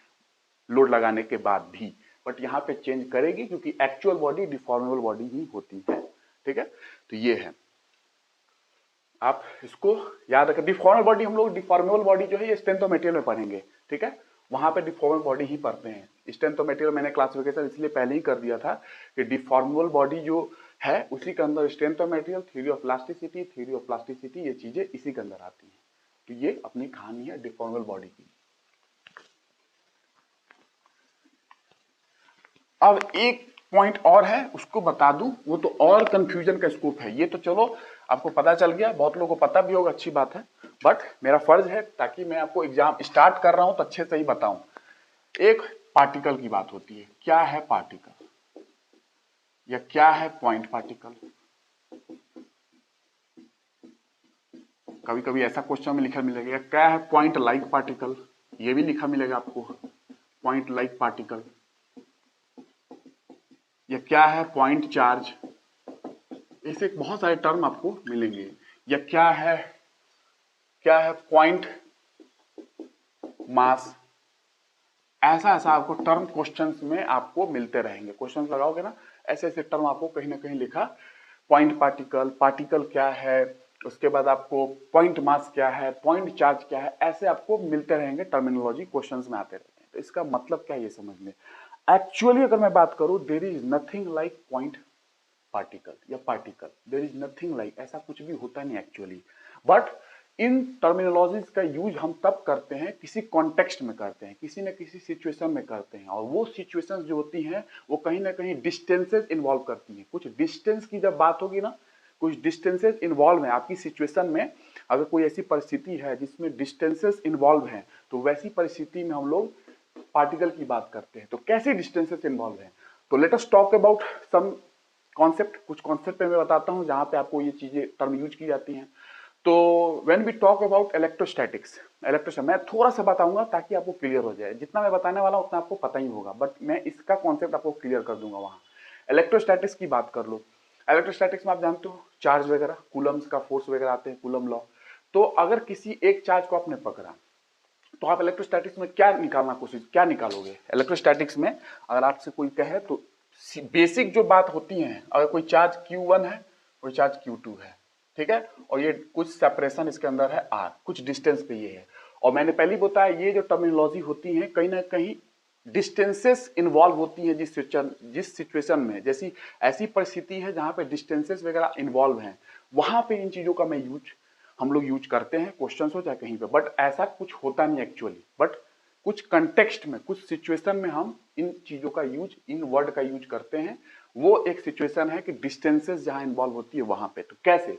लोड लगाने के बाद भी, बट यहाँ पे चेंज करेगी क्योंकि एक्चुअल बॉडी डिफॉर्मेबल बॉडी ही होती है, ठीक है। तो ये है, आप इसको याद रखें। डिफॉर्मेबल बॉडी हम लोग, डिफॉर्मेबल बॉडी जो है ये स्ट्रेंथ ऑफ मटेरियल में पढ़ेंगे, ठीक है, वहां पे डिफॉर्मेबल बॉडी ही पढ़ते हैं। स्ट्रेंथ ऑफ मटेरियल मैंने क्लासिफिकेशन इसलिए पहले ही कर दिया था कि डिफॉर्मेबल बॉडी जो है उसी के अंदर strength of material, theory of plasticity ये चीजें इसी के अंदर आती हैं। तो ये अपनी कहानी है डिफॉर्मेबल बॉडी की। अब एक पॉइंट और है उसको बता दूं, वो तो और कंफ्यूजन का स्कोप है, ये तो चलो आपको पता चल गया, बहुत लोगों को पता भी होगा, अच्छी बात है, बट मेरा फर्ज है ताकि मैं आपको एग्जाम स्टार्ट कर रहा हूं तो अच्छे से ही बताऊं। एक पार्टिकल की बात होती है, क्या है पार्टिकल या क्या है पॉइंट पार्टिकल। कभी कभी ऐसा क्वेश्चन में लिखा मिलेगा क्या है पॉइंट लाइक पार्टिकल, ये भी लिखा मिलेगा आपको पॉइंट लाइक पार्टिकल, या क्या है पॉइंट चार्ज, ऐसे बहुत सारे टर्म आपको मिलेंगे, या क्या है पॉइंट मास, ऐसा आपको टर्म क्वेश्चंस में आपको मिलते रहेंगे, क्वेश्चंस लगाओगे ना ऐसे ऐसे टर्म आपको कहीं ना कहीं लिखा, पॉइंट पार्टिकल क्या है, उसके बाद आपको पॉइंट मास क्या है, पॉइंट चार्ज क्या है, ऐसे आपको मिलते रहेंगे, टर्मिनोलॉजी क्वेश्चंस में आते रहते हैं। तो इसका मतलब क्या ये समझ लें, एक्चुअली अगर मैं बात करूं there is nothing like point particle या particle, there is nothing like, ऐसा कुछ भी होता नहीं एक्चुअली, बट इन टर्मिनोलॉजीज का यूज हम तब करते हैं किसी कॉन्टेक्स्ट में करते हैं, किसी न किसी सिचुएशन में करते हैं, और वो सिचुएशंस जो होती हैं वो कहीं ना कहीं डिस्टेंसेस इन्वॉल्व करती हैं। कुछ डिस्टेंस की जब बात होगी ना, कुछ डिस्टेंसेस इन्वॉल्व है आपकी सिचुएशन में, अगर कोई ऐसी परिस्थिति है जिसमें डिस्टेंसेस इन्वॉल्व हैं तो वैसी परिस्थिति में हम लोग पार्टिकल की बात करते हैं। तो कैसे डिस्टेंसेस इन्वॉल्व हैं, तो let us talk about some concept, कुछ कॉन्सेप्ट पे मैं बताता हूं जहां पे आपको ये चीजें टर्म यूज की जाती हैं। तो when we talk about electrostatics, मैं थोड़ा सा बताऊंगा ताकि आपको क्लियर हो जाए, जितना मैं बताने वाला हूं उतना आपको पता ही होगा, बट मैं इसका कॉन्सेप्ट आपको क्लियर कर दूंगा। वहां इलेक्ट्रोस्टैटिक्स की बात कर लो, इलेक्ट्रोस्टैटिक्स में आप जानते हो चार्ज वगैरह, कूलम्स का फोर्स वगैरह आते हैं, कूलम लॉ। तो अगर किसी एक चार्ज को आपने पकड़ा तो आप इलेक्ट्रोस्टैटिक्स में क्या निकालोगे, इलेक्ट्रोस्टैटिक्स में अगर आपसे कोई कहे तो बेसिक जो बात होती है, अगर कोई चार्ज Q1 है, कोई चार्ज Q2 है, ठीक है, और ये कुछ सेपरेशन इसके अंदर है R, कुछ डिस्टेंस पे ये है, और मैंने पहले ही बताया ये जो टर्मिनोलॉजी होती है कहीं ना कहीं डिस्टेंसेस इन्वॉल्व होती है जिस सिचुएशन में, जैसी ऐसी परिस्थिति है जहां पे डिस्टेंसेस वगैरह इन्वॉल्व हैं, वहां पे इन चीजों का हम लोग यूज करते हैं, क्वेश्चन हो चाहे कहीं पे, बट ऐसा कुछ होता नहीं एक्चुअली, बट कुछ कंटेक्स्ट में, कुछ सिचुएशन में हम इन चीजों का यूज, इन वर्ड का यूज करते हैं। वो एक सिचुएशन है कि डिस्टेंसेस जहां इन्वॉल्व होती है वहां पे। तो कैसे,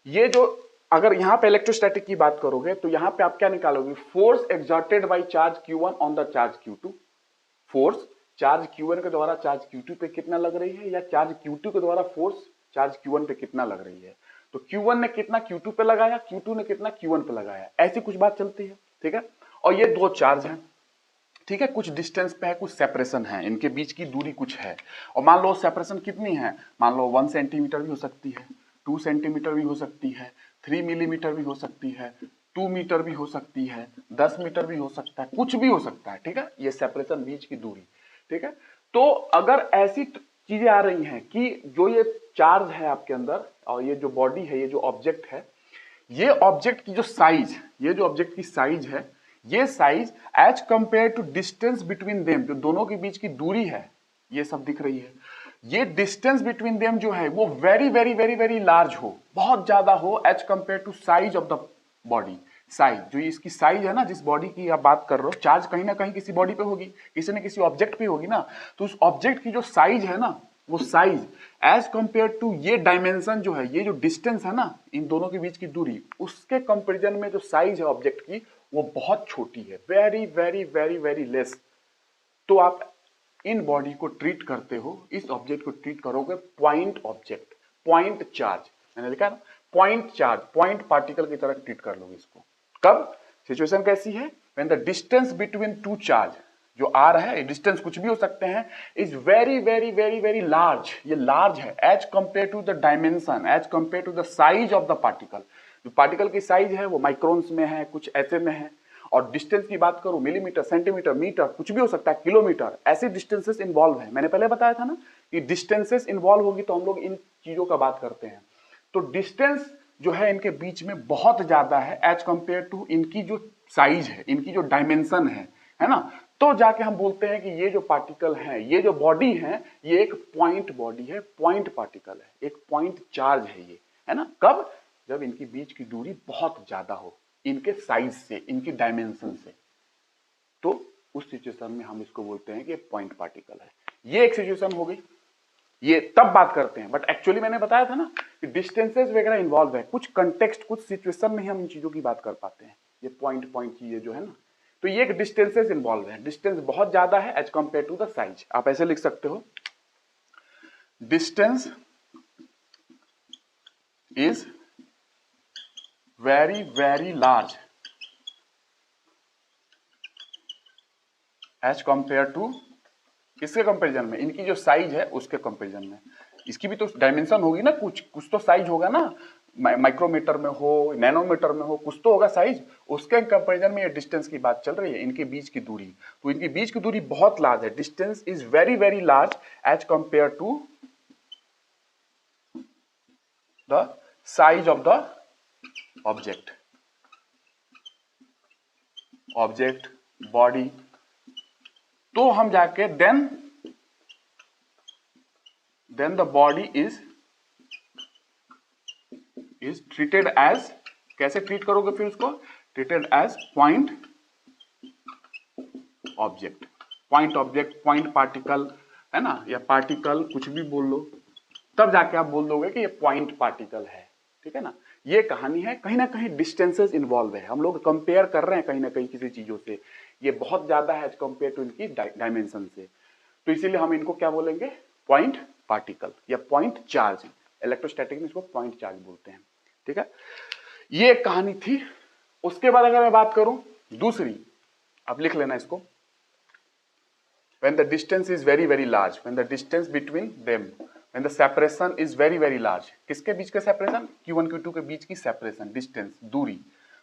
ये जो अगर यहाँ पे इलेक्ट्रोस्टैटिक की बात करोगे तो यहाँ पे आप क्या निकालोगे, force exerted by charge Q1 on the charge Q2, force charge Q1 के द्वारा चार्ज Q2 पे कितना लग रही है, या चार्ज Q2 के द्वारा फोर्स चार्ज Q1 पे कितना लग रही है। तो Q1 ने कितना Q2 पे लगाया, Q2 ने कितना Q1 पे लगाया, ऐसी कुछ बात चलती है, ठीक है। और ये दो चार्ज हैं, ठीक है, कुछ डिस्टेंस पे है, कुछ सेपरेशन है, इनके बीच की दूरी कुछ है, और मान लो सेपरेशन कितनी है, मान लो 1 सेंटीमीटर भी हो सकती है, 2 सेंटीमीटर भी हो सकती है, 3 मिलीमीटर भी हो सकती है, 2 मीटर भी हो सकती है, 10 मीटर भी हो सकता है, कुछ भी हो सकता है, ठीक है, ये सेपरेशन बीच की दूरी, ठीक है। तो अगर ऐसी चीजें आ रही हैं कि जो ये चार्ज है आपके अंदर और ये जो बॉडी है, ये जो ऑब्जेक्ट है, ये ऑब्जेक्ट की जो साइज, ये जो ऑब्जेक्ट की साइज है, ये size as compare to distance between them, जो दोनों के बीच की दूरी है, ये सब दिख रही है, ये डिस्टेंस बिटवीन देम जो है वो very very very very large हो, बहुत ज्यादा हो as compare to size of the body. Size, जो इसकी साइज है ना, जिस बॉडी की आप बात कर रहे हो, चार्ज कहीं ना कहीं किसी बॉडी पे होगी, किसी न किसी ऑब्जेक्ट पे होगी ना, तो उस ऑब्जेक्ट की जो साइज है ना, वो साइज एज कंपेयर टू ये डायमेंशन जो है, ये जो डिस्टेंस है ना, इन दोनों के बीच की दूरी, उसके कंपेरिजन में जो साइज है ऑब्जेक्ट की वो बहुत छोटी है, very very very very less. तो आप इन बॉडी को ट्रीट करते हो, इस ऑब्जेक्ट को ट्रीट करोगे पॉइंट ऑब्जेक्ट, पॉइंट चार्ज, मैंने लिखा ना पॉइंट चार्ज, पॉइंट पार्टिकल की तरह ट्रीट कर लोगे इसको। कब? सिचुएशन कैसी है? When the distance between two charge, जो आर है, डिस्टेंस कुछ भी हो सकते हैं, is very very very very large, ये लार्ज है as compare to the dimension, as compare to the size of the particle. जो पार्टिकल की साइज है वो माइक्रोन्स में है, कुछ ऐसे में है, और डिस्टेंस की बात करूं मिलीमीटर, सेंटीमीटर, मीटर, कुछ भी हो सकता है, किलोमीटर, ऐसी डिस्टेंसेस इन्वॉल्व है। मैंने पहले बताया था ना कि डिस्टेंसेस इन्वॉल्व होगी तो हम लोग इन चीजों का बात करते हैं। तो डिस्टेंस जो है इनके बीच में बहुत ज्यादा है एज कंपेयर टू इनकी जो साइज है, इनकी जो डायमेंशन है ना, तो जाके हम बोलते हैं कि ये जो पार्टिकल है, ये जो बॉडी है, ये एक पॉइंट बॉडी है, पॉइंट पार्टिकल है, एक पॉइंट चार्ज है ये, है ना। कब? जब इनकी बीच की दूरी बहुत ज्यादा हो, इनके साइज से, इनकी डायमेंशन से, तो उस सिचुएशन में हम इसको बोलते हैं कि पॉइंट पार्टिकल है। ये एक सिचुएशन हो गई, ये तब बात करते हैं, बट एक्चुअली मैंने बताया था ना कि डिस्टेंसेस वगैरह इन्वॉल्व है, कुछ कंटेक्स्ट, कुछ सिचुएशन में हम इन चीजों की बात कर पाते हैं। ये पॉइंट पॉइंट चीजें जो है ना, तो ये एक डिस्टेंसेस इन्वॉल्व है, डिस्टेंस बहुत ज्यादा है as compare to the size. आप ऐसे लिख सकते हो, distance is very very large as compare to, किसके कंपेरिजन में? इनकी जो साइज है उसके कंपेरिजन में। इसकी भी तो डायमेंशन होगी ना, कुछ कुछ तो साइज होगा ना, माइक्रोमीटर में हो, नैनोमीटर में हो, कुछ तो होगा साइज, उसके कंपेरिजन में ये डिस्टेंस की बात चल रही है, इनके बीच की दूरी। तो इनकी बीच की दूरी बहुत लार्ज है, distance is very very large as compare to the size of the object, object body. तो हम जाके then the body is treated as, कैसे ट्रीट करोगे फिर उसको? Treated as point object, point object, point particle, है ना, या पार्टिकल, कुछ भी बोल लो, तब जाके आप बोल दोगे कि ये पॉइंट पार्टिकल है। ठीक है ना, ये कहानी है। कहीं ना कहीं डिस्टेंसेस इन्वॉल्व है, हम लोग कंपेयर कर रहे हैं कहीं ना कहीं किसी चीजों से, ये बहुत ज्यादा है एज कंपेयर टू इनकी डायमेंशन से, तो इसीलिए हम इनको क्या बोलेंगे? पॉइंट पार्टिकल या पॉइंट चार्ज। इलेक्ट्रोस्टैटिक में इसको पॉइंट चार्ज बोलते हैं। ठीक है, ये एक कहानी थी। उसके बाद अगर मैं बात करूं दूसरी, आप लिख लेना इसको, when the distance is very very large, when the distance between them, when the separation is very very large, किसके बीच का सेपरेशन? Q1 Q2 के बीच की सेपरेशन, डिस्टेंस, दूरी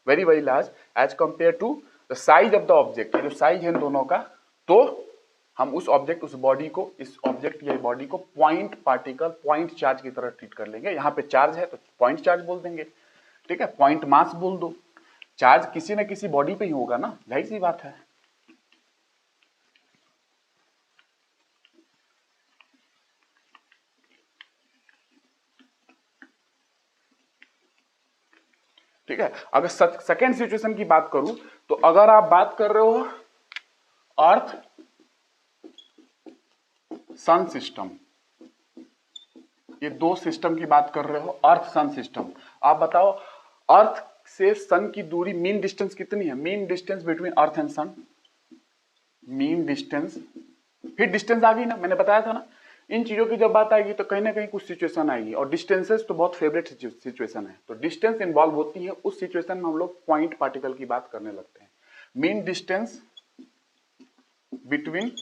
very very large as compared to the size of the object, जो size है इन दोनों का, तो हम उस ऑब्जेक्ट, उस बॉडी को, इस ऑब्जेक्ट या बॉडी को पॉइंट पार्टिकल, पॉइंट चार्ज की तरह ट्रीट कर लेंगे। यहाँ पे चार्ज है तो पॉइंट चार्ज बोल देंगे। ठीक है, पॉइंट मास बोल दो, चार्ज किसी न किसी बॉडी पे ही होगा ना, जाहिर सी बात है। ठीक है, अगर सेकेंड सिचुएशन की बात करूं, तो अगर आप बात कर रहे हो अर्थ सन सिस्टम, ये दो सिस्टम की बात कर रहे हो, अर्थ सन सिस्टम, आप बताओ अर्थ से सन की दूरी, मीन डिस्टेंस कितनी है? Mean distance between earth and sun, mean distance, फिर डिस्टेंस आ गई ना, मैंने बताया था ना। इन चीजों की जब बात आएगी तो कहीं ना कहीं कुछ सिचुएशन आएगी, और डिस्टेंसेस तो बहुत फेवरेट सिचुएशन है, तो डिस्टेंस इन्वॉल्व होती है, उस सिचुएशन में हम लोग पॉइंट पार्टिकल की बात करने लगते हैं। Mean distance between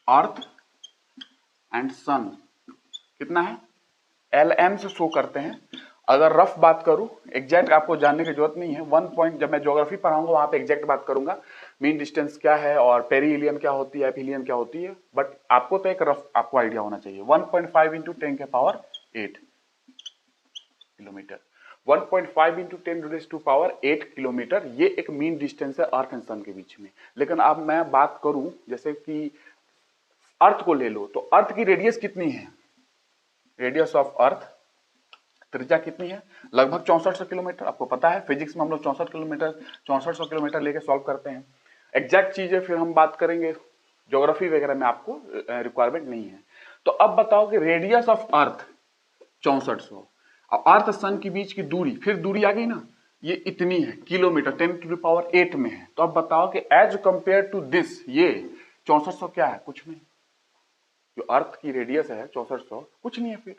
earth and sun कितना है? LM से शो करते हैं। अगर रफ बात करूं, एग्जैक्ट आपको जानने की जरूरत नहीं है, 1 पॉइंट, जब मैं ज्योग्राफी पढ़ाऊंगा वहां पे एग्जैक्ट बात करूंगा, मीन डिस्टेंस क्या है और पेरीहिलियन क्या होती है, एपीहिलियन क्या होती है, बट आपको तो एक रफ आपको आइडिया होना चाहिए। 1.5 × 10⁸ किलोमीटर। 1.5 इंटू 10⁸ किलोमीटर, ये एक मीन डिस्टेंस है अर्थ एंड सन के बीच में। लेकिन अब मैं बात करूं, जैसे कि अर्थ को ले लो, तो अर्थ की रेडियस कितनी है? रेडियस ऑफ अर्थ, त्रिज्या कितनी है? लगभग 6400 किलोमीटर। आपको पता है फिजिक्स में हम लोग 6400 किलोमीटर लेके सॉल्व करते हैं। एग्जैक्ट चीजें फिर हम बात करेंगे, ज्योग्राफी वगैरह में आपको रिक्वायरमेंट नहीं है। तो अब बताओ कि रेडियस ऑफ अर्थ 6400, अब अर्थ सन के बीच की दूरी, फिर दूरी आ गई ना, ये इतनी है किलोमीटर, 10⁸ में है। तो अब बताओ कि एज कंपेयर टू दिस, ये 6400 क्या है? कुछ नहीं। जो अर्थ की रेडियस है 6400, कुछ नहीं है।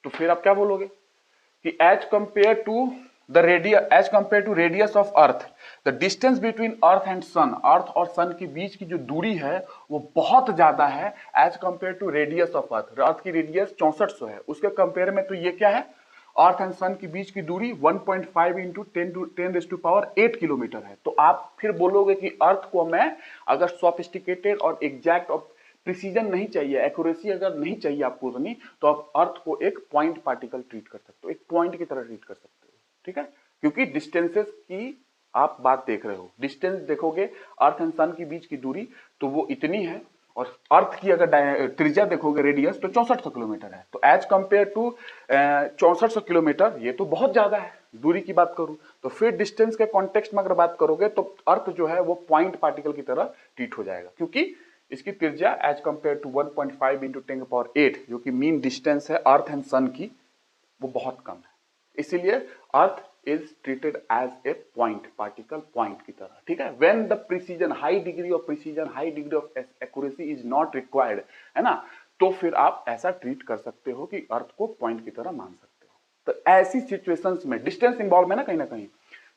तो फिर आप क्या बोलोगे कि as compare to the radius, as compare to radius of earth, the distance between earth and sun, earth और सन के बीच की जो दूरी है वो बहुत ज्यादा है as compare to radius of earth. Earth की रेडियस 6400 है, उसके कंपेयर में तो ये क्या है? अर्थ एंड सन के बीच की दूरी 1.5 इंटू 10⁸ किलोमीटर है। तो आप फिर बोलोगे कि अर्थ को मैं अगर सोफिस्टिकेटेड और एग्जैक्ट और प्रिसीजन नहीं चाहिए, एक्यूरेसी अगर नहीं चाहिए आपको उतनी, तो आप अर्थ को एक पॉइंट पार्टिकल ट्रीट कर सकते हो, एक पॉइंट की तरह ट्रीट कर सकते हो, ठीक है? क्योंकि डिस्टेंसेस की आप बात देख रहे हो, डिस्टेंस देखोगे अर्थ एंड सन के बीच की दूरी तो वो इतनी है, और अर्थ की अगर त्रिज्या देखोगे रेडियस तो 6400 किलोमीटर है। तो एज कंपेयर टू 6400 किलोमीटर ये तो बहुत ज्यादा है। दूरी की बात करूं तो फिर डिस्टेंस के कॉन्टेक्स्ट में अगर बात करोगे तो अर्थ जो है वो पॉइंट पार्टिकल की तरह ट्रीट हो जाएगा, क्योंकि इसकी त्रिज्या एज कंपेयर टू 1.5 इंटू 10⁸, जो कि मीन डिस्टेंस है अर्थ एंड सन की, वो बहुत कम है। इसीलिए earth is treated as a point particle, point की तरह, ठीक है? When the precision, high degree of precision, high degree of accuracy is not required, है ना, तो फिर आप ऐसा ट्रीट कर सकते हो कि अर्थ को पॉइंट की तरह मान सकते हो। तो ऐसी सिचुएशंस में डिस्टेंस इन्वॉल्व है ना कहीं,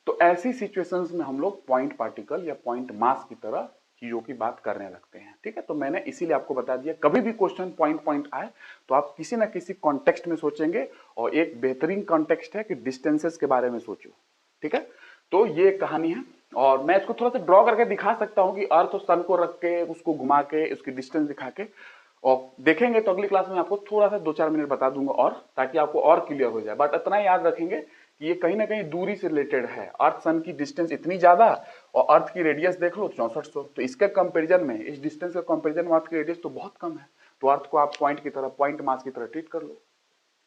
तो ऐसी सिचुएशंस में हम लोग पॉइंट पार्टिकल या पॉइंट मास की तरह चीजों की बात करने लगते हैं, ठीक है? तो मैंने इसीलिए आपको बता दिया, कभी भी क्वेश्चन पॉइंट आए तो आप किसी ना किसी कॉन्टेक्स्ट में सोचेंगे, और एक बेहतरीन कॉन्टेक्स्ट है कि डिस्टेंसेस के बारे में सोचो, ठीक है? तो ये कहानी है, और मैं इसको थोड़ा सा ड्रॉ करके दिखा सकता हूँ कि अर्थ और सन को रख के, उसको घुमा के, उसकी डिस्टेंस दिखा के, और देखेंगे तो अगली क्लास में आपको थोड़ा सा 2-4 मिनट बता दूंगा, और ताकि आपको और क्लियर हो जाए। बट इतना याद रखेंगे कि ये कहीं ना कहीं दूरी से रिलेटेड है। अर्थ सन की डिस्टेंस इतनी ज्यादा, और अर्थ की रेडियस देख लो 6400, तो इसके कंपैरिजन में, इस डिस्टेंस के कंपैरिजन में अर्थ की रेडियस तो बहुत कम है। तो अर्थ को आप पॉइंट की तरह, पॉइंट मास की तरह ट्रीट कर लो।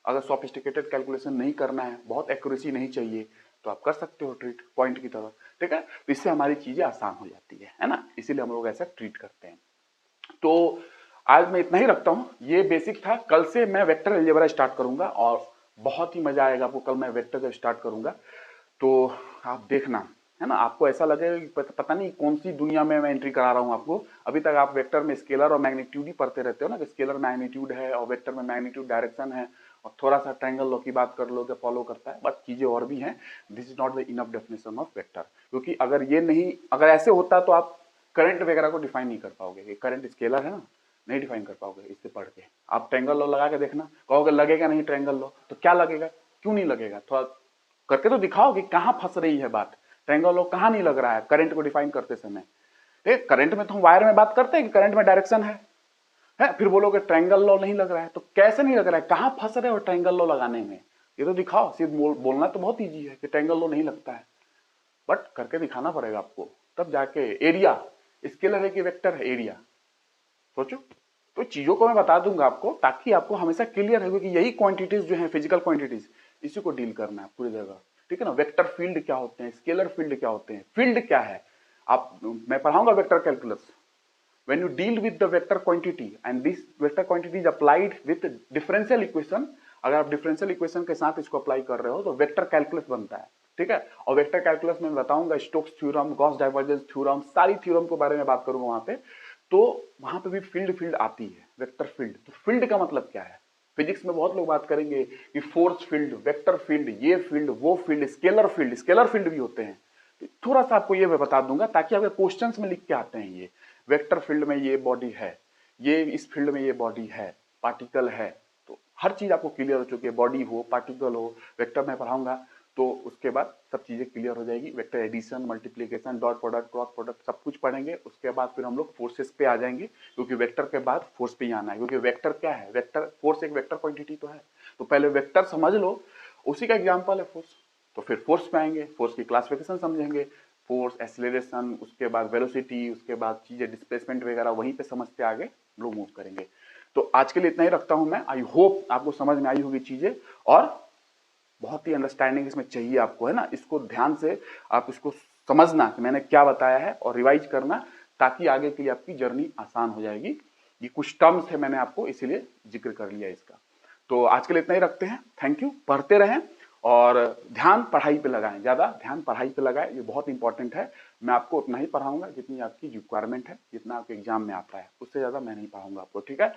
अगर सोफिस्टिकेटेड कैलकुलेशन नहीं करना है, बहुत एक्यूरेसी नहीं चाहिए, तो आप कर सकते हो ट्रीट पॉइंट की तरह, ठीक है? तो इससे हमारी चीजें आसान हो जाती है ना? इसीलिए हम लोग ऐसा ट्रीट करते हैं। तो आज मैं इतना ही रखता हूं, ये बेसिक था। कल से मैं वेक्टर अलजेब्रा स्टार्ट करूंगा, और बहुत ही मजा आएगा आपको। कल मैं वेक्टर जब स्टार्ट करूंगा तो आप देखना, है ना? आपको ऐसा लगेगा कि पता नहीं कौन सी दुनिया में मैं एंट्री करा रहा हूं आपको। अभी तक आप वेक्टर में स्केलर और मैग्नीट्यूड ही पढ़ते रहते हो ना, कि स्केलर मैग्नीट्यूड है और वेक्टर में मैग्नीट्यूड डायरेक्शन है, और थोड़ा सा ट्रायंगल लॉ की बात कर लो, फॉलो करता है, बट चीजें और भी हैं। This is not the enough definition of vector, क्योंकि अगर ये नहीं, अगर ऐसे होता तो आप करंट वगैरह को डिफाइन नहीं कर पाओगे। करंट स्केलर है ना, नहीं डिफाइन कर पाओगे इससे पढ़ के। आप ट्रायंगल लॉ लगा के देखना, कहोगे लगेगा नहीं ट्रायंगल लॉ, तो क्या लगेगा, क्यों नहीं लगेगा? थोड़ा करके तो दिखाओ कि कहां फंस रही है बात। ट्रायंगल लॉ कहां नहीं लग रहा है करंट को डिफाइन करते समय? करंट में तो हम वायर में बात करते हैं कि करंट में डायरेक्शन है, फिर बोलोगे ट्रायंगल लॉ नहीं लग रहा है, तो कैसे नहीं लग रहा है? कहां फंस रहे हो ट्रायंगल लॉ लगाने में? ये तो दिखाओ। सिर्फ बोलना तो बहुत ईजी है कि ट्रायंगल लॉ नहीं लगता है, बट करके दिखाना पड़ेगा आपको, तब जाके। एरिया स्केलर है कि वेक्टर है? एरिया, सोचो। तो चीजों को मैं बता दूंगा आपको, ताकि आपको हमेशा क्लियर है कि यही क्वांटिटीज जो है फिजिकल क्वांटिटीज, इसी को डील करना है पूरी जगह, ठीक है ना? वेक्टर फील्ड क्या होते हैं, स्केलर फील्ड क्या होते हैं, फील्ड क्या है, आप, मैं पढ़ाऊंगा vector calculus. when you deal with the vector quantity and this vector quantity is applied with differential equation, अगर आप डिफरेंशियल इक्वेशन के साथ इसको अप्लाई कर रहे हो तो वेक्टर कैलकुलस बनता है, ठीक है? और वेक्टर कैलकुलस में बताऊंगा Stokes theorem, Gauss divergence theorem, सारी थ्योरम के बारे में बात करूंगा वहां पे। तो वहां पे भी फील्ड आती है, वेक्टर फील्ड। तो फील्ड का मतलब क्या है? फिजिक्स में बहुत लोग बात करेंगे कि फोर्स फील्ड, वेक्टर फील्ड, ये फील्ड, वो फील्ड, स्केलर फील्ड भी होते हैं। तो थोड़ा सा आपको ये मैं बता दूंगा, ताकि आपके क्वेश्चंस में लिख के आते हैं, ये वेक्टर फील्ड में ये बॉडी है, ये इस फील्ड में ये बॉडी है, पार्टिकल है, तो हर चीज आपको क्लियर हो चुकी है। बॉडी हो, पार्टिकल हो, वेक्टर में पढ़ाऊंगा तो उसके बाद सब चीजें क्लियर हो जाएगी। Vector addition, multiplication, dot product, cross product, सब कुछ पढ़ेंगे। उसके बाद फिर हम लोग फोर्सेस पे आ जाएंगे, क्योंकि वेक्टर के बाद फोर्स पे ही आना है। क्योंकि वेक्टर क्या है? वेक्टर, फोर्स एक वेक्टर क्वांटिटी तो है। तो पहले वेक्टर समझ लो, उसी का एग्जाम्पल है फोर्स। तो फिर फोर्स पे आएंगे, फोर्स की क्लासिफिकेशन समझेंगे, फोर्स, एक्सीलरेशन, उसके बाद वेलोसिटी, उसके बाद चीजें डिस्प्लेसमेंट वगैरह वहीं पे समझते आगे हम लोग मूव करेंगे। तो आज के लिए इतना ही रखता हूं मैं। आई होप आपको समझ में आई होगी चीजें, और बहुत ही अंडरस्टैंडिंग इसमें चाहिए आपको, है ना। इसको ध्यान से आप इसको समझना कि मैंने क्या बताया है और रिवाइज करना, ताकि आगे के लिए आपकी जर्नी आसान हो जाएगी। ये कुछ टर्म्स है, मैंने आपको इसीलिए जिक्र कर लिया इसका। तो आज के लिए इतना ही रखते हैं। Thank you. पढ़ते रहें और ध्यान पढ़ाई पे लगाएं, ज्यादा ध्यान पढ़ाई पे लगाएं, ये बहुत इंपॉर्टेंट है। मैं आपको उतना ही पढ़ाऊंगा जितनी आपकी रिक्वायरमेंट है, जितना आपके एग्जाम में आता है, उससे ज्यादा मैं नहीं पढ़ाऊंगा आपको, ठीक है।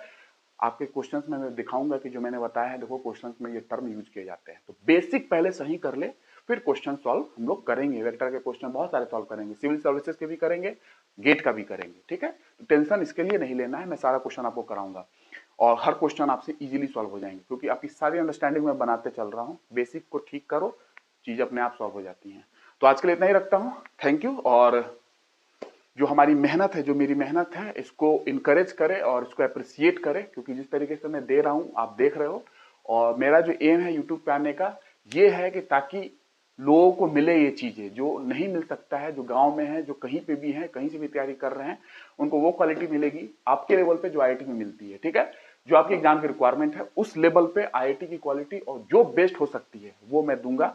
आपके क्वेश्चंस में मैं दिखाऊंगा कि जो मैंने बताया है, देखो क्वेश्चंस में ये टर्म यूज किए जाते हैं। तो बेसिक पहले सही कर ले, फिर क्वेश्चन सॉल्व हम लोग करेंगे। वेक्टर के क्वेश्चन बहुत सारे सॉल्व करेंगे, सिविल सर्विसेज के भी करेंगे, गेट का भी करेंगे, ठीक है। तो टेंशन इसके लिए नहीं लेना है, मैं सारा क्वेश्चन आपको कराऊंगा और हर क्वेश्चन आपसे इजीली सॉल्व हो जाएंगे, क्योंकि आपकी सारी अंडरस्टैंडिंग में बनाते चल रहा हूँ। बेसिक को ठीक करो, चीज अपने आप सॉल्व हो जाती हैं। तो आज के लिए इतना ही रखता हूँ। Thank you. और जो हमारी मेहनत है, जो मेरी मेहनत है, इसको इनकरेज करें और इसको अप्रिसिएट करें, क्योंकि जिस तरीके से मैं दे रहा हूं आप देख रहे हो। और मेरा जो एम है यूट्यूब पे आने का, ये है कि ताकि लोगों को मिले ये चीजें जो नहीं मिल सकता है, जो गांव में है, जो कहीं पे भी है, कहीं से भी तैयारी कर रहे हैं, उनको वो क्वालिटी मिलेगी आपके लेवल पे जो आईआईटी में मिलती है, ठीक है। जो आपके एग्जाम की रिक्वायरमेंट है उस लेवल पे आईआईटी की क्वालिटी और जो बेस्ट हो सकती है वो मैं दूंगा।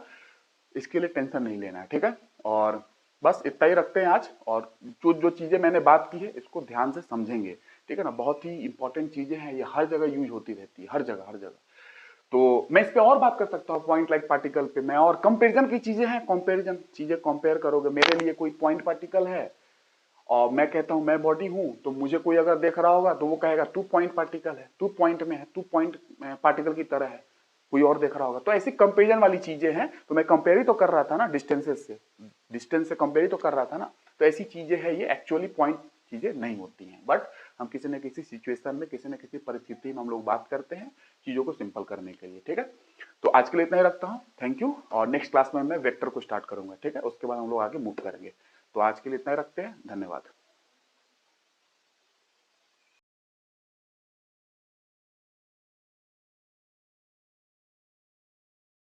इसके लिए टेंशन नहीं लेना है, ठीक है। और बस इतना ही रखते हैं आज। और जो जो चीजें मैंने बात की है इसको ध्यान से समझेंगे, ठीक है ना। बहुत ही इंपॉर्टेंट चीजें हैं, ये हर जगह यूज होती रहती है, हर जगह हर जगह। तो मैं इस पे और बात कर सकता हूँ, पॉइंट लाइक पार्टिकल पे मैं, और कंपेरिजन की चीजें हैं, कंपेरिजन चीजें कंपेयर करोगे। मेरे लिए कोई पॉइंट पार्टिकल है और मैं कहता हूं मैं बॉडी हूं, तो मुझे कोई अगर देख रहा होगा तो वो कहेगा तू पॉइंट पार्टिकल है, तू पॉइंट में है, तू पॉइंट पार्टिकल की तरह है। कोई और देख रहा होगा, तो ऐसी कंपेरिजन वाली चीजें हैं। तो मैं कंपेयर ही तो कर रहा था ना डिस्टेंसेस से, डिस्टेंस से कंपेयर ही तो कर रहा था ना। तो ऐसी चीजें हैं, ये एक्चुअली पॉइंट चीजें नहीं होती हैं, बट हम किसी न किसी सिचुएशन में, किसी न किसी परिस्थिति में हम लोग बात करते हैं चीजों को सिंपल करने के लिए, ठीक है। तो आज के लिए इतना ही रखता हूँ। Thank you. और नेक्स्ट क्लास में मैं वेक्टर को स्टार्ट करूंगा, ठीक है। उसके बाद हम लोग आगे मूव करेंगे। तो आज के लिए इतना ही रखते हैं। धन्यवाद।